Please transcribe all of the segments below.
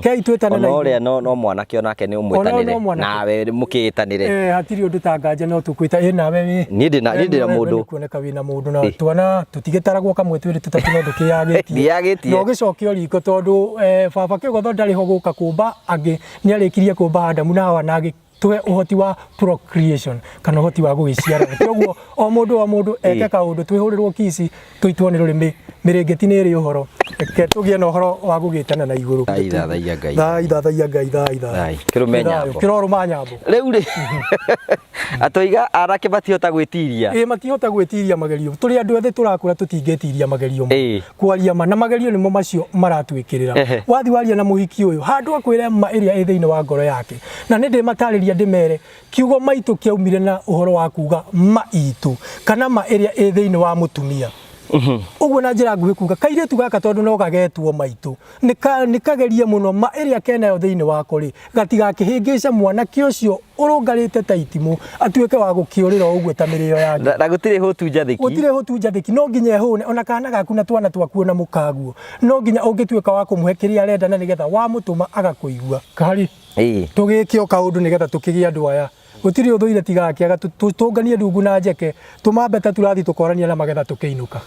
Kei twetane na iguru no mwana kio nake ni umwitanire nawe mukitanire hatiri undu tangaje no tukwita nawe wi ni ndina mundu kuoneka wina mundu na twana tutigitaragwo kamwe twiri tutatu no ndiyagitie no gicokio riko tondu baba Kigotho ndari ho guka kumba angi ni arikirie kumba Adamu na Hawa nagi tuwe uhoti wa procreation kana uhoti wa gugiciara koguo o mundu eke kaundu twihurirwo kisi tuitwo ni rurimi mirengeti ni ri uhoro ke tugie no uhoro wa gugitana na iguru ithathaia ngai ithathaia kirumenya kiroruma nyambo riu ri atoiga arake batihota gwitiria matihota gwitiria magerio turi andu ethe turakura tutingetiria magerio kwaria na magerio nimo macio maratwikirira wathi waria na muhiki uyu handu akwira ma iria ethe-ini wa ngoro yake na nindi matariria ndimere kiugo maitu kiaumire na uhoro wa kuga maitu kana ma iria ethe-ini wa mutumia uguo na njira nguhi kuga kairetu gaka tondu no gagetwo maitu nikagerie muno ma iria kenayo thiini wako ri gatigakihingica mwana kiocio urungarite taitimu atuike wa gukiurira uguo ta mirio yake na gutire hotu njathiki no nginya hune ona kana gaku na twana twaku na mukaguo no nginya ungituika wa kumuhe kiria arenda na nigetha wa mutuma agakuigua kahari tugikio kaundu nigetha tukigia andu aya gutire uthuire tigakiaga tunganie ndungu na njeke tumambeta turathi tukorania na magetha tukiinuka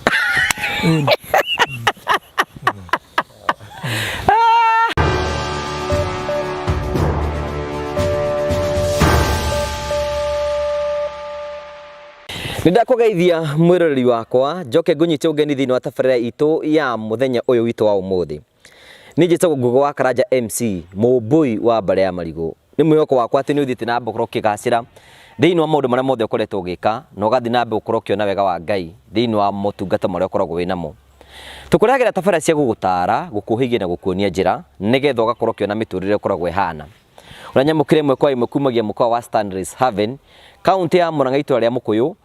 Nindakugeithia mwiroreri wakwa njoke ngunyite ugeni thiini wa tabarira itu ya muthenya uyu witu wa umuthi ni njitagwo Ngugi wa Karanja MC Mumbui wa Mbare ya Marigu ni mwihoko wakwa ati ni uthite na mbokoro kigacira thiini wa maundu maria mothe ukoretwo ugika no gathi na mbokoro kiona wega wa Ngai thiini wa motungata maria ukoragwo winamo tukuragira tabarira cia gugutara gukuhigia na gukuonia njira nigetha ugakorwo kiona miturire ukoragwo ihana uranyamukire imwe kwa imwe kumagia mkoa wa Stanleys Haven county ya Murang'a itura ria Mukuyu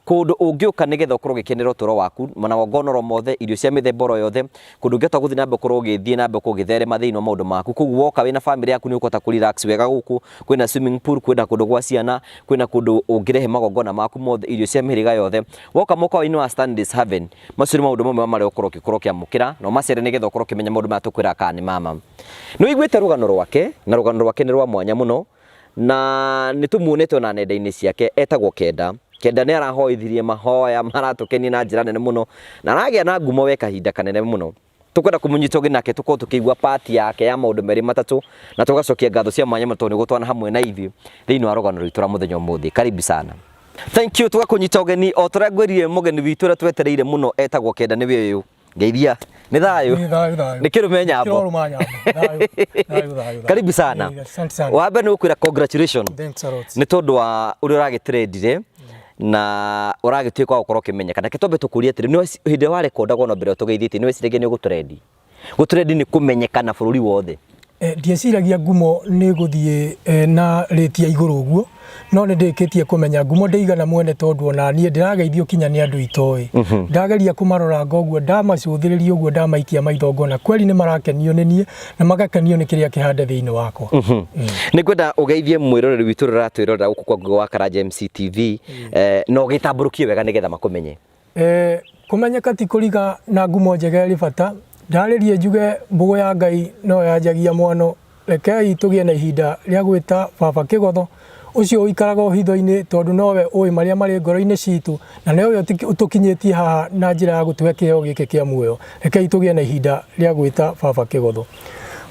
kundu ungiuka nigetha ukorwo gikenera uturo waku mana wagonoro mothe irio cia mithemboro yothe kundu ngeta guthi nambe ukorwo githie nambe kugitherema thiini wa maundu maku koguo woka wina family yaku ni ukota ku relax wega guku kwina swimming pool kwina kundu gwa ciana kwina kundu ungirehe magongona maku mothe irio cia mihiriga yothe woka muka wa wa Stanleys Haven macuri maundu mamwe mari ukorwo gikorwo kiamukira no macere nigetha ukorwo kimenya maundu matukwira kana mama no igwite rugano rwake na rugano rwake ni rwa mwanya muno na nitumuonete na nenda-ini ciake etagwo Kenda ni arahoithirie mahoya maratukeni na njira nene muno na aragia na ngumo we kahinda kanene muno tukwenda kumunyita ugeni nake tukorwo tukigua part yake ya maundu meri matatu na tugacokia ngatho cia mwanya muno ni gutwana hamwe na ithuĩ thiini wa rugano rwitu ra muthenya umuthi karibu sana thank you tugakunyita ugeni o turagwirire mugeni witu ra twetereire muno etagwo Kenda ni we uyu ngeithia ni thayu ni kirumenya hapo karibu sana wambe ni ukwira congratulations ni tondu wa uri uragitrendire na uragituika wa gukorwo kimenyekana kitombe tukuria atiri ni hindi wa rekondagwo no mbere tugeithite ni wecirege ni gutrendi ni kumenyekana bururi wothe ndieciragia ngumo ni guthie na rate ya iguru guo no ni ndikitie kumenya ngumo ndeigana mwene tondu ona nie ndirageithio kinya ni andu itoi ndageria kumarora ngoguo ndamacuthiriria uguo ndamaikia maithongona kweli ni marakenio ni nie na magakenio ni kiria kihande thiini wakwa ni kwenda ugeithie mwiroreri witu ratwirorera guku kwa Ngugi wa Karanja MC TV no gitamburukie wega nigetha makumenye kumenyeka ti kuriga na ngumo njega ri bata ndaririe njuge mbugo ya Ngai no yanjagia mwano rekei tugie na ihinda ria gwita baba Kigotho ucio uikaraga hitho-ini tondu nowe ui maria mari ngoro-ini citu na newe utukinyitie haha na njira ya gutuhe kiheo giki kia muoyo rekei tugie na ihinda ria gwita baba Kigotho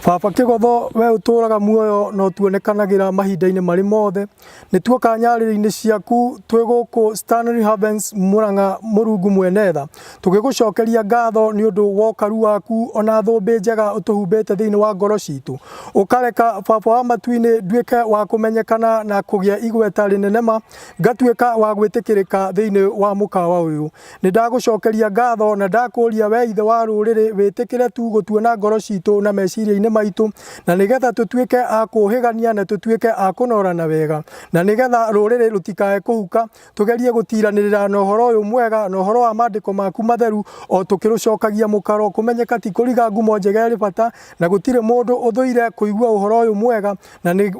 baba Kigotho we uturaga muoyo no tuonekanagira mahinda-ini mari mothe ni tuoka nyariri-ini ciaku twi guku Stanleys Haven Murang'a Murungu mwenetha tugigucokeria ngatho ni undu wa ukaru waku ona thumbi njega utuhumbite thiini wa ngoro citu ukareka baba wa matu-ini nduike wa kumenyekana na kugia igweta rinenema ngatuika wa gwitikirika thiini wa mukawa uyu ni ndagucokeria ngatho na ndakuria we ithe wa ruriri witikire tu gutuona ngoro citu na meciria-ini maitu na nigetha tutuike a kuhigania na tutuike a kunorana wega na nigetha ruriri rutikae kuhuka tugerie gutiranirira na uhoro uyu mwega na uhoro wa mandiko maku matheru o tukirucokagia mukaro kumenyeka ti kuriga ngumo njega ri bata na gutire mundu uthuire kuigua uhoro uyu mwega na ni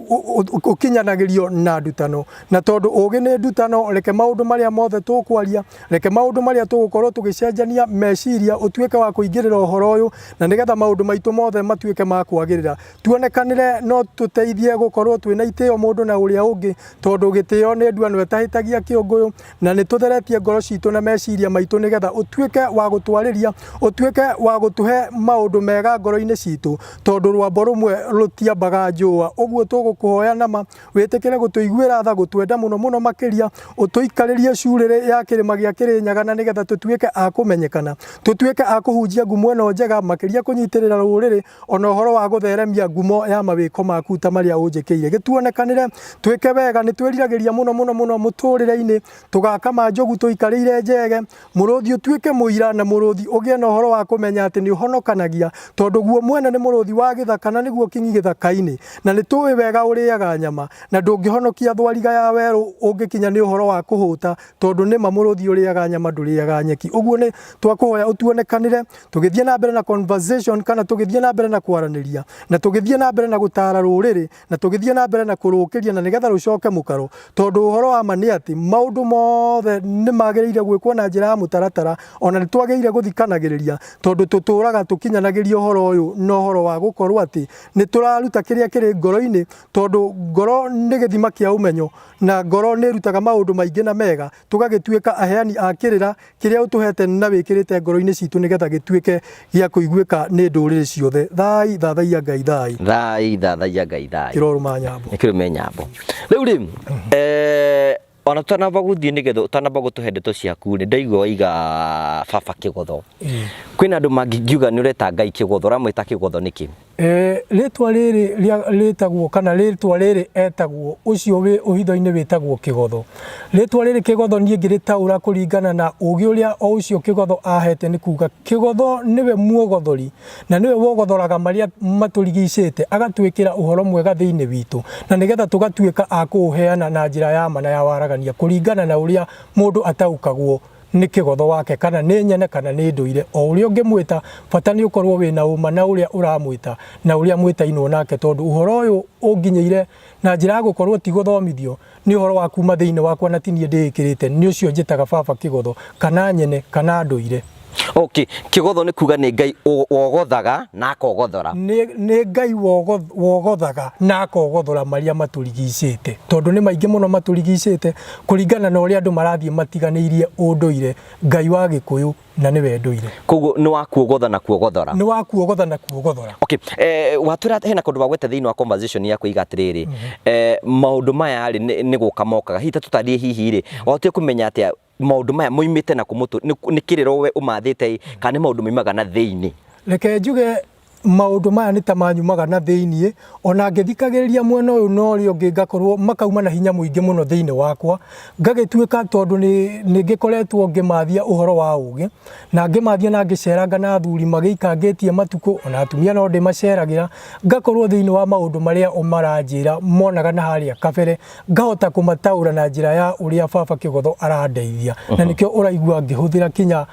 ukinyanagirio na ndutano na tondu ugi ni ndutano reke maundu maria mothe tukwaria reke maundu maria tugukorwo tugicenjania meciria utuike wa kuingirira uhoro uyu na nigetha maundu maitu mothe matuike makwagirira tuonekanire no tuteithie gukorwo twina itio mundu na uria ungi tondu gitio ni ndua no etahitagia kiunguyu na ni tutheretie ngoro citu na meciria maitu nigetha utuike wa gutwariria utuike wa gutuhe maundu mega ngoro-ini citu tondu rwambo rumwe rutiambaga njua uguo tugukuhoya nama witikire gutuiguira tha gutwenda muno muno makiria utuikaririe curire ya kirima gia Kirinyaga na nigetha tutuike a kumenyekana tutuike a kuhunjia ngumo eno njega makiria kunyitirira ruriri ona uhoro wa gutheremia ngumo ya mawiko maku ta maria unjikiire gituonekanire twike wega ni twiriragiria muno muno muno muturire-ini tugaka manjogu tuikarire njege muruthi utuike muira na muruthi ugie na uhoro wa kumenya ati ni uhonokanagia tondu guo mwene ni muruthi wa githaka na niguo kingi githaka-ini na ni tuwi wega uriaga nyama na ndungihonokia thwariga ya weru ungikinya ni uhoro wa kuhuta tondu ni mamuruthi uriaga nyama nduriaga nyeki uguo ni twakuhoya utuonekanire tugithie na mbere na conversation kana tugithie na mbere na kwaraniria na tugithie na mbere na gutara ruriri na tugithie na mbere na kurukiria na nigetha rucoke mukaro tondu uhoro wa mani ati maundu mothe ni magiriire gwikwo na njira ya mutaratara ona ni twagiriire guthikanagiriria tondu tuturaga tukinyanagiria uhoro uyu no uhoro wa gukorwo ati ni turaruta kiria kiri ngoro-ini tondu ngoro ni githima kia umenyo na ngoro ni rutaga maundu maingi na mega tugagituika aheani a kirira kiria utuhete na wikirite ngoro-ini citu nigetha gituike gia kuiguika ni nduriri ciothe thai thathaia ngai thai ngai thai kiroruma nyambo kirume nyambo riu ri ona tutanamba guthii nigetha utanamba gutuhe ndeto ciaku ni ndaigua waiga baba Kigotho kwina andu mangiuga ni ureta ngai Kigotho ramwita Kigotho niki ritwa riri ritagwo kana ritwa riri etagwo ucio wi uhitho-ini witagwo Kigotho ritwa riri Kigotho nie ngiritaura kuringana na ugi uria o ucio Kigotho ahete ni kuga Kigotho niwe muogothori na niwe wogothoraga maria maturigicite agatwikira uhoro mwega thiini witu na nigetha tugatuika a kuheana na njira ya mana ya waragania kuringana na uria mundu ataukagwo ni Kigotho wake kana ni nyene kana ni nduire o uria ungimwita bata ni ukorwo wina uma na uria uramwita na uria mwitainwo nake tondu uhoro uyu unginyeire na njira ya gukorwo ti guthomithio ni uhoro wa kuma thiini wakwa na tinie ndikirite ni ucio njitaga baba Kigotho kana nyene kana nduire. Okay, Kigotho ni kuga ni ngai wogothaga na akogothora ni ngai wogothaga na akogothora maria maturigicite tondu ni maingi muno maturigicite kuringana na uria andu marathie matiganirie unduire ngai wa Gikuyu na ni we nduire koguo ni wa kuogotha na kuogothora ni wa kuogotha na kuogothora. Okay, watura hena kundu bagwete thiini wa conversation ya kuiga atiriri maundu maya ri ni guka mokaga hita tutarie hihi ri watie kumenya atia maundu maya moimite na kumutu ni kiriro we umathite kana ni maundu mimaga na thiini reke njuge maundu maya ni tamanyumaga na thiini ona ngithikagiriria mwena uyu no ri ungi ngakorwo makauma na hinya muingi muno thiini wakwa ngagituika tondu ni ngikoretwo ngimathia uhoro wa ugi na ngimathia na ngiceranga na athuri magiikangitie matuku ona atumia no ndimaceragira ngakorwo thiini wa maundu maria umaranjira monaga na haria kabere ngahota kumataura na njira ya uria baba Kigotho arandeithia na nikio uraigua ngihuthira kinya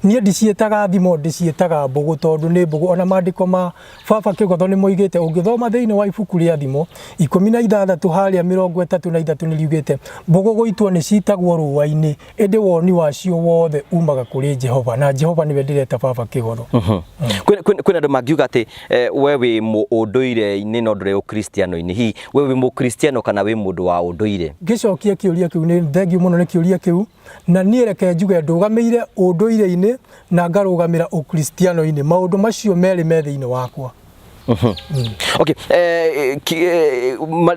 nie ndicietaga thimo ndicietaga mbugu tondu ni mbugu ona mandiko ma baba Kigotho ni moigite ungithoma thiini wa ibuku ria thimo 16 haria 33 ni liugite mbugu goitwo ni citagwo ruwa-ini indi woni wacio wothe umaga kuri Jehova na Jehova niwe ndireta baba Kigotho. Kwina andu mangiuga ati we wi unduire-ini no ndure ukristiano-ini hi we wi mukristiano kana wi mundu wa unduire ngicokia kiuria kiu ni thengiu muno ni kiuria kiu na nie reke njuge ndugameire unduire-ini na ngarugamira ukristiano-ini maundu macio meri me thiini wakwa. Okay,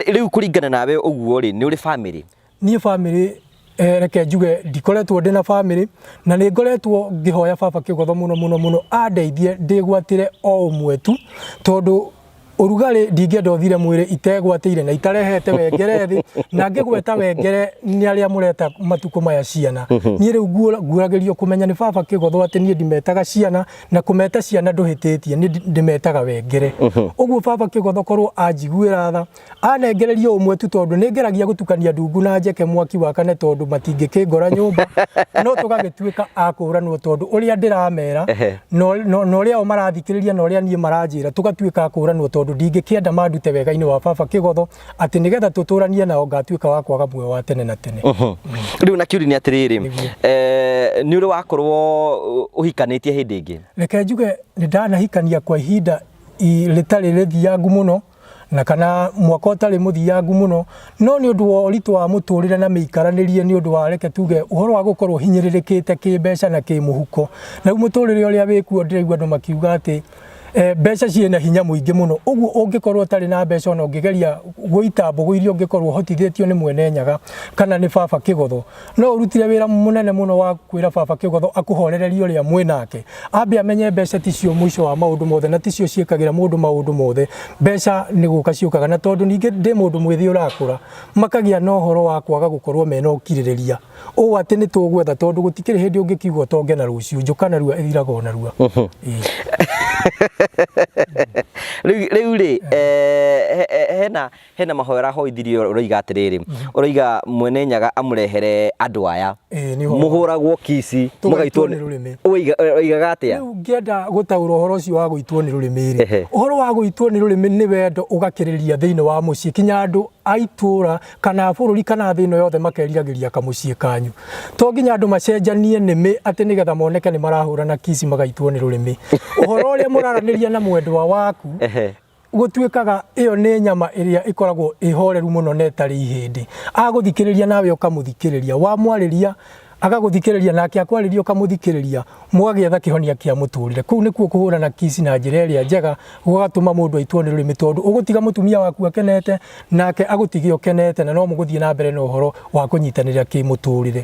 riu kuringana nawe uguo ri ni uri family nie family reke njuge ndikoretwo ndina family na ni ngoretwo ngihoya baba Kigotho muno muno muno andeithie ndigwatire o umwe tu tondu urugari ndingenda uthire mwiri itegwatire na itarehete wengere thi na ngigweta wengere ni aria mureta matuko maya ciana ni riu nguuragirio kumenya ni baba Kigotho ati ni ndimetaga ciana na kumeta ciana nduhititie ni ndimetaga wengere uguo baba Kigotho korwo anjiguira tha anengererio umwe tu tondu ni ngeragia gutukania ndungu na njeke mwaki wakane tondu matingikingora nyumba no tugagituika akuranwo tondu uria ndiramera no uria o marathikiriria no uria nie maranjira tugatuika akuranwo tondu ndingikienda mandute wega-ini wa baba Kigotho ati nigetha tuturanie nao ngatuika wa kwaga muoyo wa tene na tene. Riu na kiuri ni atiriri ni uri wakorwo uhikanitie hindi ingi reke njuge ni ndanahikania kwa ihinda rĩtarĩ rĩthiangu mũno na kana mwaka ũtarĩ mũthiangu mũno, no nĩ ũndũ wa ũritũ wa mũtũrĩre na mĩikaranĩrie nĩ ũndũ wa reke tuge ũhoro wa gũkorwo hinyĩrĩrĩkĩte kĩmbeca na kĩmũhuko. Na rĩu mũtũrĩre ũrĩa wĩkuo ndĩraigua andũ makiuga atĩ mbeca ciĩna hinya mũingĩ mũno, ũguo ũngĩkorwo ũtarĩ na mbeca ona ũngĩgeria gũita mbũgũ iria ũngĩkorwo ũhotithĩtio nĩ Mwene Nyaga kana nĩ baba Kĩgotho, no ũrutire wĩra mũnene mũno wa kwĩra baba Kĩgotho akũhorererie ũrĩa mwĩnake, ambe amenye mbeca ticio mũico wa maũndũ mothe na ticio ciĩkagĩra mũndũ maũndũ mothe. Mbeca nĩ gũka ciũkaga, na tondũ ningĩ ndĩ mũndũ mwĩthĩ ũrakũra, makagĩa na ũhoro wa kwaga gũkorwo mena ũkirĩrĩria ũũ atĩ nĩ tũgwetha tondũ gũtikĩrĩ hĩndĩ ũngĩkiuga ũtonge na rũciũ, njoka narua ĩthiraga o narua. Rĩu rĩ hena mahoera hoithirio ũroiga atĩrĩrĩ, ũroiga Mwene Nyaga amũrehere andũ aya mũhũragwo kici mũgaitwo nĩ rũrĩmĩ, ũigaga atĩa? Rĩu ngĩenda gũtaũra ũhoro ũcio wa gũitwo nĩ rũrĩmĩ rĩ, ũhoro wa gũitwo nĩ rũrĩmĩ nĩ wendo ũgakĩrĩria thĩinĩ wa mũciĩ, kinya andũ a itũra kana bũrũri kana thĩ ĩno yothe makeriragĩria kamũciĩ kanyu. To nginya andũ macenjanie nĩmĩ atĩ nĩgetha moneke nĩ marahũrana kici magaitwo nĩ rũrĩmĩ. Ũhoro ũrĩa mũraranĩria na mwendwa waku gũtuĩkaga ĩyo nĩ nyama ĩrĩa ĩkoragwo ĩhoreru mũno na ĩtarĩ ihĩndĩ. Agũthikĩrĩria nawe ũkamũthikĩrĩria, wamwarĩria agagũthikĩrĩria nake akwarĩria ũkamũthikĩrĩria, mũgagĩetha kĩhonia kĩa mũtũrĩre. Kũu nĩkuo kũhũrana kici na njĩra ĩrĩa njega, gũgatũma mũndũ aitwo nĩ rũrĩmĩ, tondũ ũgũtiga mũtumia waku akenete nake agũtige ũkenete, na no mũgũthiĩ na mbere na ũhoro wa kũnyitanĩra kĩmũtũrĩre.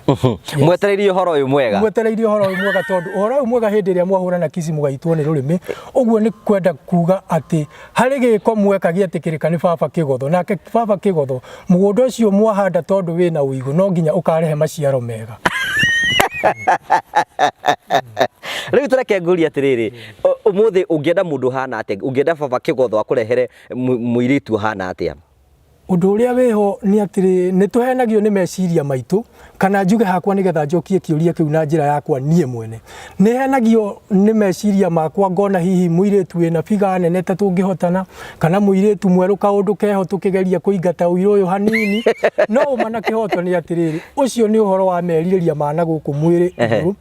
Mwetereirie ũhoro ũyũ mwega, mwetereirie ũhoro ũyũ mwega, tondũ ũhoro ũyũ mwega hĩndĩ ĩrĩa mwahũrana kici mũgaitwo nĩ rũrĩmĩ, ũguo nĩ kwenda kuga atĩ harĩ gĩko mweka gĩetĩkĩrĩka nĩ baba Kĩgotho, nake baba Kĩgotho mũgũnda ũcio mwahanda tondũ wĩna ũigũ no nginya ũkarehe maciaro mega. Rĩu tũreke ngũrie atĩrĩrĩ, ũmũthĩ ũngĩenda mũndũ hana atĩa, ũngĩenda baba Kĩgotho akũrehere mũirĩtu hana atĩa? Ũndũ ũrĩa wĩho nĩ atĩrĩ, nĩ tũhenagio nĩ meciria maitũ, kana njuge hakwa nĩgetha njokie kĩũria kĩu na njĩra yakwa niĩ mwene. Nĩ henagio nĩ meciria makwa ngona hihi mũirĩtu wĩna biga nene ta tũngĩhotana, kana mũirĩtu mwerũ kaũndũ keho tũkĩgeria kũingata ũirũ ũyũ hanini, no ũma na kĩhoto nĩ atĩrĩrĩ, ũcio nĩ ũhoro wa merirĩria ma na gũkũ mwĩrĩ igũrũ.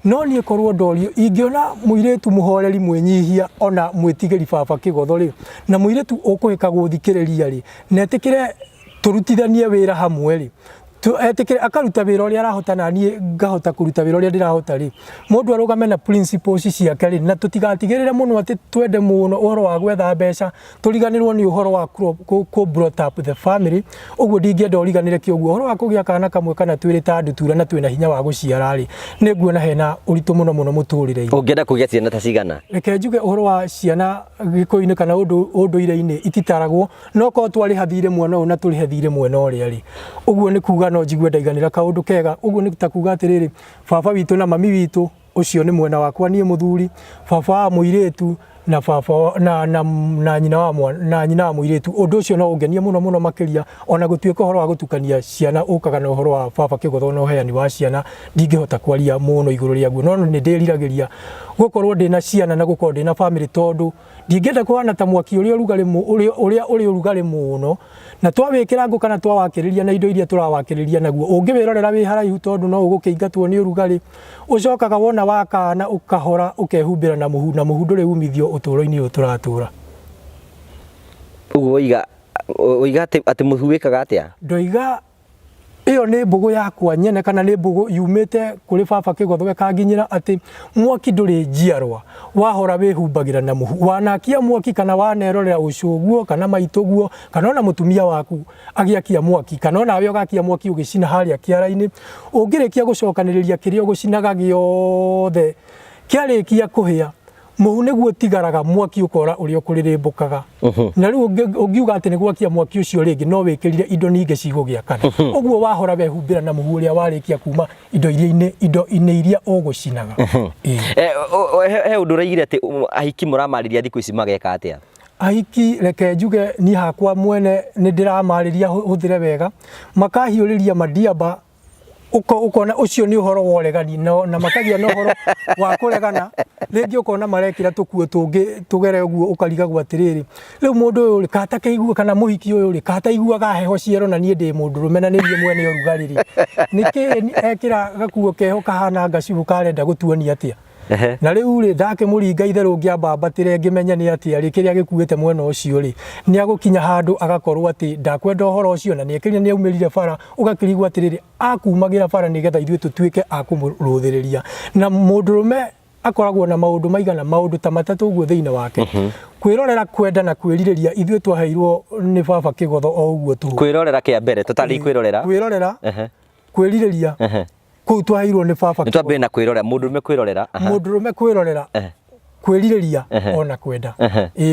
No niĩ korwo ndorio, ingĩona mũirĩtu mũhoreri mwĩnyihia ona mwĩtigĩri baba Kĩgotho rĩ, na mũirĩtu ũkũhĩka gũthikĩrĩria rĩ, netĩkĩre turutithanie wĩra hamwe rĩ, etĩkĩre akaruta wĩra ũrĩa arahota na niĩ ngahota kũruta wĩra ũrĩa ndĩrahota rĩ, mũndũ arũgame na principles ciake rĩ, na tũtigatigĩrĩre mũno atĩ twende mũno ũhoro wa gwetha mbeca, tũriganĩrwo nĩ ũhoro wa ku brought up the family. Ũguo ndingĩenda ũriganĩre kĩoguo, ũhoro wa kũgĩa kana kamwe kana twĩrĩ ta ndutura na twĩna hinya wa gũciara rĩ, nĩ nguona hena ũritũ mũno mũno mũtũrĩre-inĩ. Ũngĩenda kũgĩa ciana ta cigana? Reke njuge ũhoro wa ciana gĩkũyũ-inĩ kana ũndũire-inĩ ititaragwo, no korwo twarĩha thirĩ mwena ũyũ na tũrĩhe thirĩ mwena ũrĩa rĩ, ũguo nĩ kuga no njigue ndaiganĩra kaũndũ kega. Ũguo nĩ ta kuga atĩrĩrĩ, baba witũ na mami witũ, ũcio nĩ mwena wakwa niĩ mũthuri, baba wa mũirĩtu na baba na nyina wa mũirĩtu. Ũndũ ũcio no ũngenia mũno mũno makĩria, ona gũtuĩka ũhoro wa gũtukania ciana ũkaga na ũhoro wa baba Kĩgotho na ũheani wa ciana, ndingĩhota kwaria mũno igũrũ rĩaguo, no nĩ ndĩriragĩria gũkorwo ndĩna ciana na gũkorwo ndĩna family, tondũ ndingĩenda kũhana ta mwaki ũrĩa ũrĩ ũrugarĩ mũno, na twawĩkĩra ngũ kana twawakĩrĩria na indo iria tũrawakĩrĩria naguo, ũngĩwĩrorera wĩ haraihu tondũ no ũgũkĩingatwo nĩ ũrugarĩ, ũcokaga wona wakana ũkahora ũkehumbĩra na mũhu ndũrĩ umithio ũtũũro-inĩ ũyũ tũratũũra. Ũguo oiga atĩ mũhu wĩkaga atĩa? Ndoiga ĩyo nĩ mbũgũ yakwa nyene, kana nĩ mbũgũ yumĩte kũrĩ baba Kĩgotho ĩkanginyĩra atĩ mwaki ndũrĩ njiarwa wahora wĩhumbagĩra na mũhu. Wanakia mwaki kana wanerorera ũcũguo kana maitũguo kana ona mũtumia waku agĩakia mwaki kana onawe ũgakia mwaki ũgĩcina harĩa kĩara-inĩ, ũngĩrĩkia gũcokanĩrĩria kĩrĩa ũgũcinaga gĩothe kĩarĩkia kũhĩa, mũhu nĩguo tigaraga, mwaki ũkora ũrĩa ũkũrĩrĩmbũkaga. Na rĩu ũngiuga atĩ nĩ gwakia mwaki ũcio rĩngĩ no wĩkĩrire indo ningĩ cigũgĩakana. Ũguo wahora wehumbĩra na mũhu ũrĩa warĩkia kuma indo-inĩ iria ũgũcinaga. He ũndũ ũraigire atĩ ahiki mũramarĩria thikũ ici mageka atĩa? Ahiki reke njuge niĩ hakwa mwene nĩ ndĩramarĩria hũthĩre wega, makahiũrĩria mandiamba, ukona ucio ni uhoro wa uregani na makagia no uhoro wa kuregana, rĩngĩ ukona marekĩra tũkuo tũngĩ tũgere ũguo ũkarigagwo atĩrĩrĩ, rĩu mũndũ ũyũ rĩ kata kĩigua kana mũhiki ũyũ rĩ kata iguaga heho ciero na niĩ ndĩ mũndũrũme na nĩrie mwene ũrugarĩ rĩ, nĩkĩ ekĩra gakuo keho kahana gacubu karenda gũtuonia atĩa? na riu ri ndake muringa itherũ ngiambambatire ngimenya ni ati ari kiria gikuite mwena ucio ri ni agukinya handu agakorwo ati ndakwenda uhoro ucio na ni ekirire ni aumirire bara ugakirigwo atiriri akumagira bara nigetha ithuĩ tutuike akumũrũthĩrĩria na mũndũrũme akoragwo na maundu maigana maundu ta matatu guo thiine wake kwirorera kwenda na kwiririria ithuĩ twaheirwo ni baba Kĩgotho o uguo tu kwirorera kia mbere tutari kwirorera kwiririria kuu twaheirwo ni baba Kĩgotho twambe na kwirorera mũndũrũme kwirorera kwiririria ona kwenda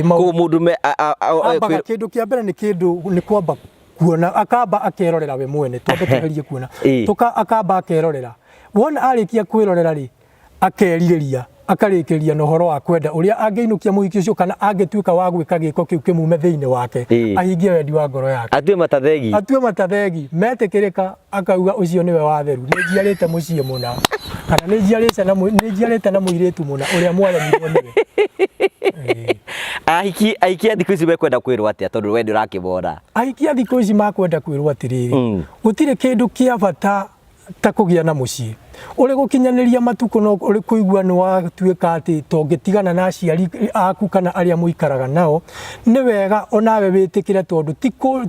kuu mũndũrũme kindu kia mbere ni kwamba kuona akamba akerorera we mwene tondu tugerie kuona akamba akerorera wona arikia kwirorera ri akerirĩria akarĩkĩria na ũhoro wa kwenda ũrĩa angĩinũkia mũhiki ũcio kana angĩtuĩka wa gwĩka gĩko kĩu kĩmume thĩinĩ wake ahingie wendi wa ngoro yake atue matathegi metĩkĩrĩka akauga ũcio nĩwe watheru nĩ njiarĩte mũciĩ mũna kana nĩ njiarĩte na mũirĩtu mũna ũrĩa mwaremirwo nĩwe ahiki a thikũ ici mekwenda kwĩrwo atĩa tondũ we ndũrakĩmona ahiki a thikũ ici makwenda kwĩrwo atĩrĩrĩ gũtirĩ kĩndũ kĩa bata ta kũgĩa na mũciĩ uri gukinyaniria matuko no uri kuigua ni watuika ati tongitigana na aciari aku kana aria muikaraga nao ni wega onawe witikire tondu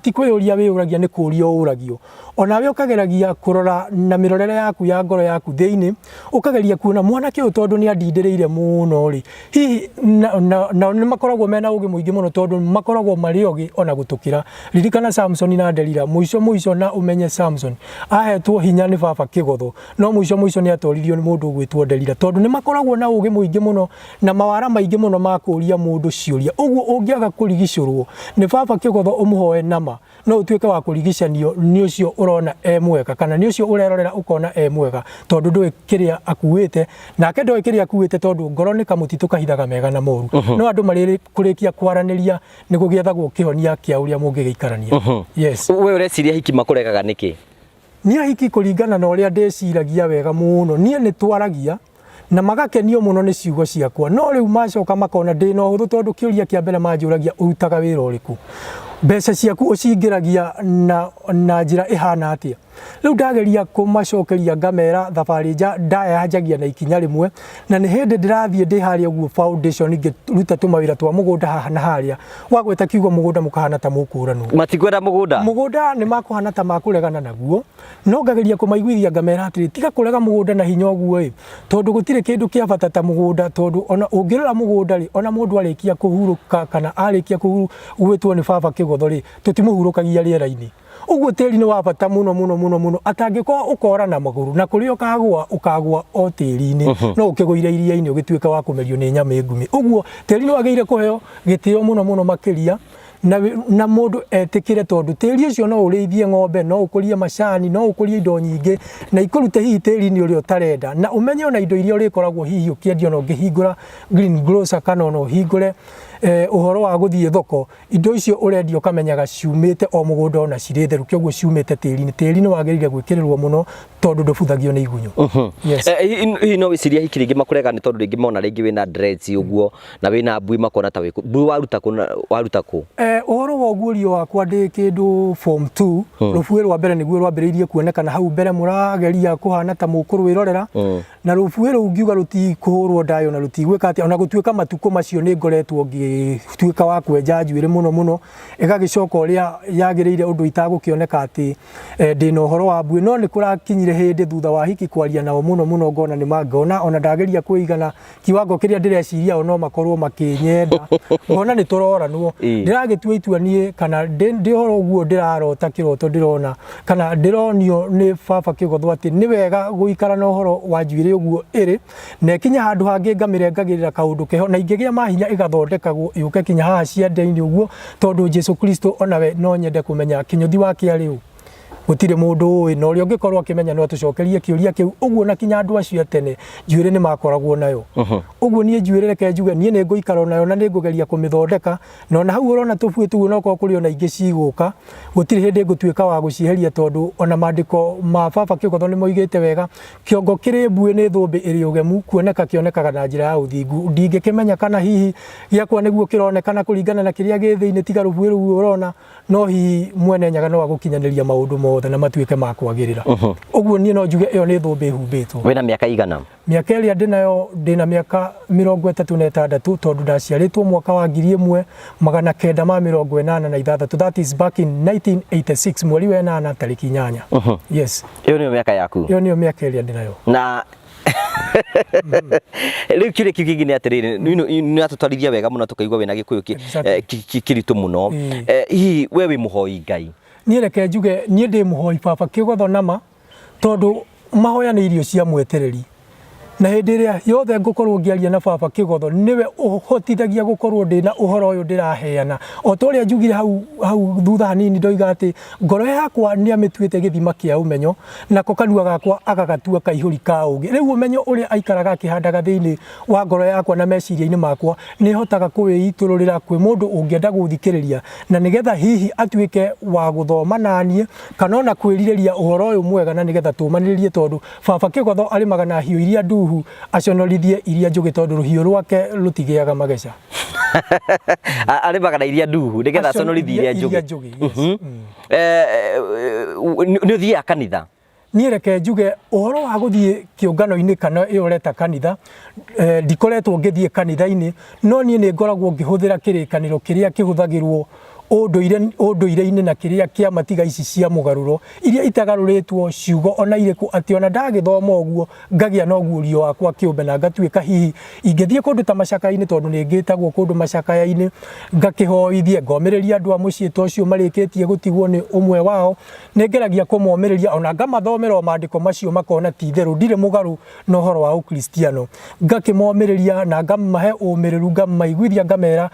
tikwiyuria wiyuragia ni kuria uragio onawe ukageragia kurora na mirorere yaku ya ngoro yaku thiini ukageria kuona mwanake uyu tondu ni andindireire muno ri hihi na ni makoragwo mena ugi muingi muno tondu makoragwo mari ogi ona gutukira ririkana Samson na Delila muico na umenye Samson ahetwo hinya ni baba Kĩgotho no muico ni atoririo ni mundu gwitwo Delila tondu ni makoragwo na ugi muingi muno na mawara maingi muno makuria mundu ciuria uguo ungiaga kurigicurwo ni baba Kĩgotho umuhoe nama no utuike wa kurigicanio ni ucio urona mwega kana ni ucio urerorera ukona mwega tondu ndui kiria akuite nake ndui kiria akuite tondu ngoro ni kamutitu kahithaga mega na moru no andu mariri kurikia kwaraniria ni gugiethagwo kihonia kia uria mungigiikarania yes we ureciria hiki makuregaga niki ni ahiki kuringana na uria ndeciragia wega muno nie ni twaragia na magakenio muno ni ciugo ciakwa no riu macoka makona ndina uhuthu tondu kiuria kia mbere manjuragia urutaga wira uriku mbeca ciaku ucingiragia na njira ihana atia riu ndageria kumacokeria ngamera thabari ndayanjagia na ikinya rimwe na ni hindi ndirathie ndi haria guo foundation ngiruta tumawira twa mugunda haha na haria wagweta kiugo mugunda mukahana ta mukuranu matikwenda mugunda ni makuhana ta makuregana naguo no ngageria kumaiguithia ngamera atiri tiga kurega mugunda na hinya guo tondu gutire kindu kia bata ta mugunda tondu ona ungirora mugunda ri ona mundu arikia kuhuruka kana arikia kuhurutwo ni baba Kĩgotho ri tutimuhurukagia riera-ini uguo tiri ni wa bata muno atangiko ukora na maguru na kuri ukagwa o tiri-ini no ukigũira iria-ini ugituika wa kumerio ni nyame ngumi uguo tiri ni wageire kuheo gitio muno makiria na mundu etikire tondu tiri ucio no urithie ng'ombe no ukurie macani no ukurie indo nyingi na ikurute hihi tiri-ini uria utarenda na umenye ona indo iria urikoragwo hihi ukiendia no ngihingura green grocer kana no hingure uhoro wa guthie thoko indo icio urendio kamenyaga ciumite o mugunda ona ciri theru kioguo ciumite tiri-ini wagerire gwikirirwo muno tondu ndubuthagio ni igunyo yes hihi no wiciria hiki ringi makurega ni tondu ringi mona ringi wina dreads uguo na wina mbui makona ta wiku mbui waruta ku uhoro wa ugurio wakwa ndi kindu form 2 rubui rwa mbere niguo rwambiriirie kuonekana hau mbere murageria kuhana ta mukuru wirorera na rubui ru ngiuga rutikuhurwo ndayo na rutigwika atia ona gutuika matuko macio ni ngoretwo tuika wa kwenja njuire muno igagicoka uria yagiriire undu itagukioneka ati ndina uhoro wa mbui no ni kurakinyire hindi thutha wa hiki kwaria nao muno ngona ni mangona ona ndageria kuigana kiwango kiria ndireciria no makorwo makinyenda ngona ni turoranwo ndiragitua itua nie kana ndi horo guo ndirarota kiroto ndirona kana ndironio ni baba Kĩgotho ati ni wega guikara na uhoro wa njuire uguo iri na kinya handu hangi ngamire ngagirira kaundu keho na ingigia mahinya igathondekagwo yuke kinya haha ciande-ini uguo tondu Jesu Kristo onawe no nyende kumenya kinyuthi wake ariu gutire mundu uyu no ri ungikorwo akimenya no tucokerie kiuria kiu uguo na kinya andu acio tene njuire ni makoragwo nayo uguo nie njuire reke njuge nie ni nguikara nayo na ni ngugeria kumithondeka no na hau urona tubui tuguo no ko kuri ona ingi ciguka gutire hindi ngutuika wa gucieheria tondu ona mandiko ma baba Kĩgotho ni moigite wega kiongo kiri mbui ni thumbi iri ugemu kionekaga na njira ya uthingu ndingikimenya kana hihi giakwa niguo kironekana kuringana na kiria githiini tiga rubui ru urona no hihi mwene nyaga no agukinyaniria maundu mo mothe na matuike ma kwagirira uguo nie no njuge iyo ni thumbi humbitwo. Wena miaka igana? Miaka ĩrĩa ndĩnayo ndĩna mĩaka 36 tondu ndaciarĩtwo mwaka wa 1986, that is back in 1986 mweri wa 8 tariki 8. Yes, iyo niyo miaka yaku? Iyo niyo miaka ĩrĩa ndĩnayo. Na riu kire kigigi ni atiriri ni atutwarithia wega muno tukaigwa wena gikuyu kiritu muno. Hihi we wi muhoi Ngai? Niĩ reke njuge niĩ ndĩ muhoi baba Kĩgotho nama tondu mahoya nĩ irio cia mwetereri, na hĩndĩ ĩrĩa yothe ngũkorwo ngĩaria na baba Kĩgotho niwe ũhotithagia gũkorwo ndĩna ũhoro ũyũ ndĩraheana. O ta ũrĩa njugire hau thutha hanini ndoiga atĩ ngoro yakwa nĩ amĩtuĩte gĩthima kĩa ũmenyo, nako kanua gakwa agagatua kaihũri ka ũũgĩ. Rĩu ũmenyo ũrĩa aikaraga akĩhandaga thĩinĩ wa ngoro yakwa na meciria-inĩ makwa nĩ hotaga kũwĩitũrũrĩra kwĩ mũndũ ũngĩenda gũthikĩrĩria, na nĩgetha hihi atuĩke wa gũthoma naniĩ kana ona kwĩrirĩria ũhoro ũyũ mwega, na nĩgetha tũmanĩrĩrie tondu baba Kĩgotho arĩmaga na hiũ iria nduhu aconorithie iria njugi tondu ruhiũ rwake rũtigĩaga mageca. Arĩmaga na iria nduhu nĩgetha aconorithie iria njugi. Nĩ ũthiaga kanitha? Niĩ reke njuge ũhoro wa gũthiĩ kĩũngano-inĩ kana ĩyo ũreta kanitha, ndikoretwo ngĩthiĩ kanitha-inĩ, no niĩ nĩ ngoragwo ngĩhũthĩra kĩrĩkanĩro kĩrĩa kĩhũthagĩrwo ũndũire-inĩ na kĩrĩa kĩa matiga ici cia mũgarũro iria itagarũrĩtwo ciugo ona irĩkũ, atĩ ona ndagĩthoma ũguo ngagĩa na ũguũrio wakwa kĩũmbe na ngatuĩka hihi ingĩthiĩ kũndũ ta macakainĩ, tondu nĩ ngĩtagwo kũndũ macakaya-inĩ, ngakĩhoithie ngomĩrĩria andũ a mũciĩ ta ũcio marĩkĩtie gũtigwo nĩ ũmwe wao, nĩ ngeragia kũmomĩrĩria ona ngamathomera maandĩko macio makona ti therũ ndirĩ mũgarũ na ũhoro wa ũkristiano, ngakĩmomĩrĩria na ngamahe ũmĩrĩru, ngamaiguithia, ngamera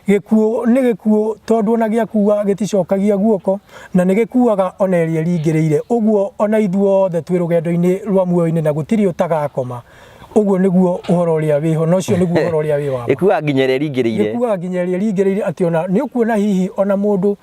gĩkuũ nĩ gĩkuũ tondu ona gĩakua gĩticokagia guoko na nĩ gĩkuaga ona ĩrĩa ringĩrĩire. Ũguo ona ithuothe twĩ rũgendo-inĩ rwa muoyo-inĩ na gũtirĩ ũtagakoma. Ũguo nĩguo ũhoro ũrĩa wĩho, na ũcio nĩguo ũhoro ũrĩa wĩ wa ma. Ĩkuaga nginya ĩrĩa ringĩrĩire. Ĩkuaga nginya ĩrĩa ringĩrĩire, atĩ ona nĩ ũkuona hihi ona mũndũ,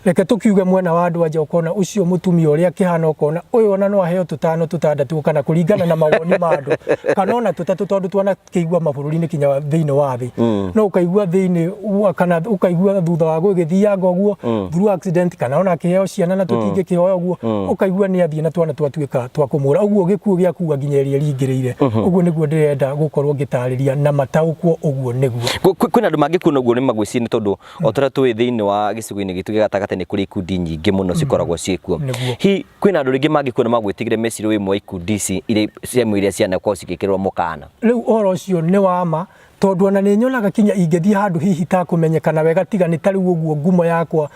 reke tukiuge mwena wa andũ anja ukona ucio mutumia uria kihana ukona uyu ona no aheo 5 6 kana kuringana na mawoni ma andu kana ona 3 tondu twana kĩigua mabũrũri-inĩ kinya thĩinĩ wa thĩ no ukaigua thĩinĩ kana ukaigua thutha wa gũgĩthianga ũguo through accident kana ona kĩheo ciana na tũtingĩkĩhoya ũguo ukaigua nĩ athiĩ na twana twatuĩka twa kũmũra. Ũguo gĩkuũ gĩakua nginya ĩrĩa ringĩrĩire. Ũguo nĩguo ndĩrenda gũkorwo ngĩtarĩria na mataũkwo. Ũguo nĩguo kwĩna andũ mangĩkuona ũguo nĩ magwĩciria nĩ tondu o ta twĩ thĩinĩ wa gĩcigo-inĩ gitu gĩgatagatĩ nĩ kũrĩ ikundi nyingĩ mũno cikoragwo ciĩkuo. Hi kwĩna andũ rĩngĩ mangĩkuona magwĩtigĩre meciria wĩ mwa ikundi ici cia mwĩrĩa ciana kwa cigĩkĩrwo mũkana. Rĩu ũhoro ũcio nĩ wa ma tondu ona nĩ nyonaga kinya ingĩthiĩ handũ hihi ta kũmenyekana wega tiga nĩ tarĩ ũguo ngumo yakwa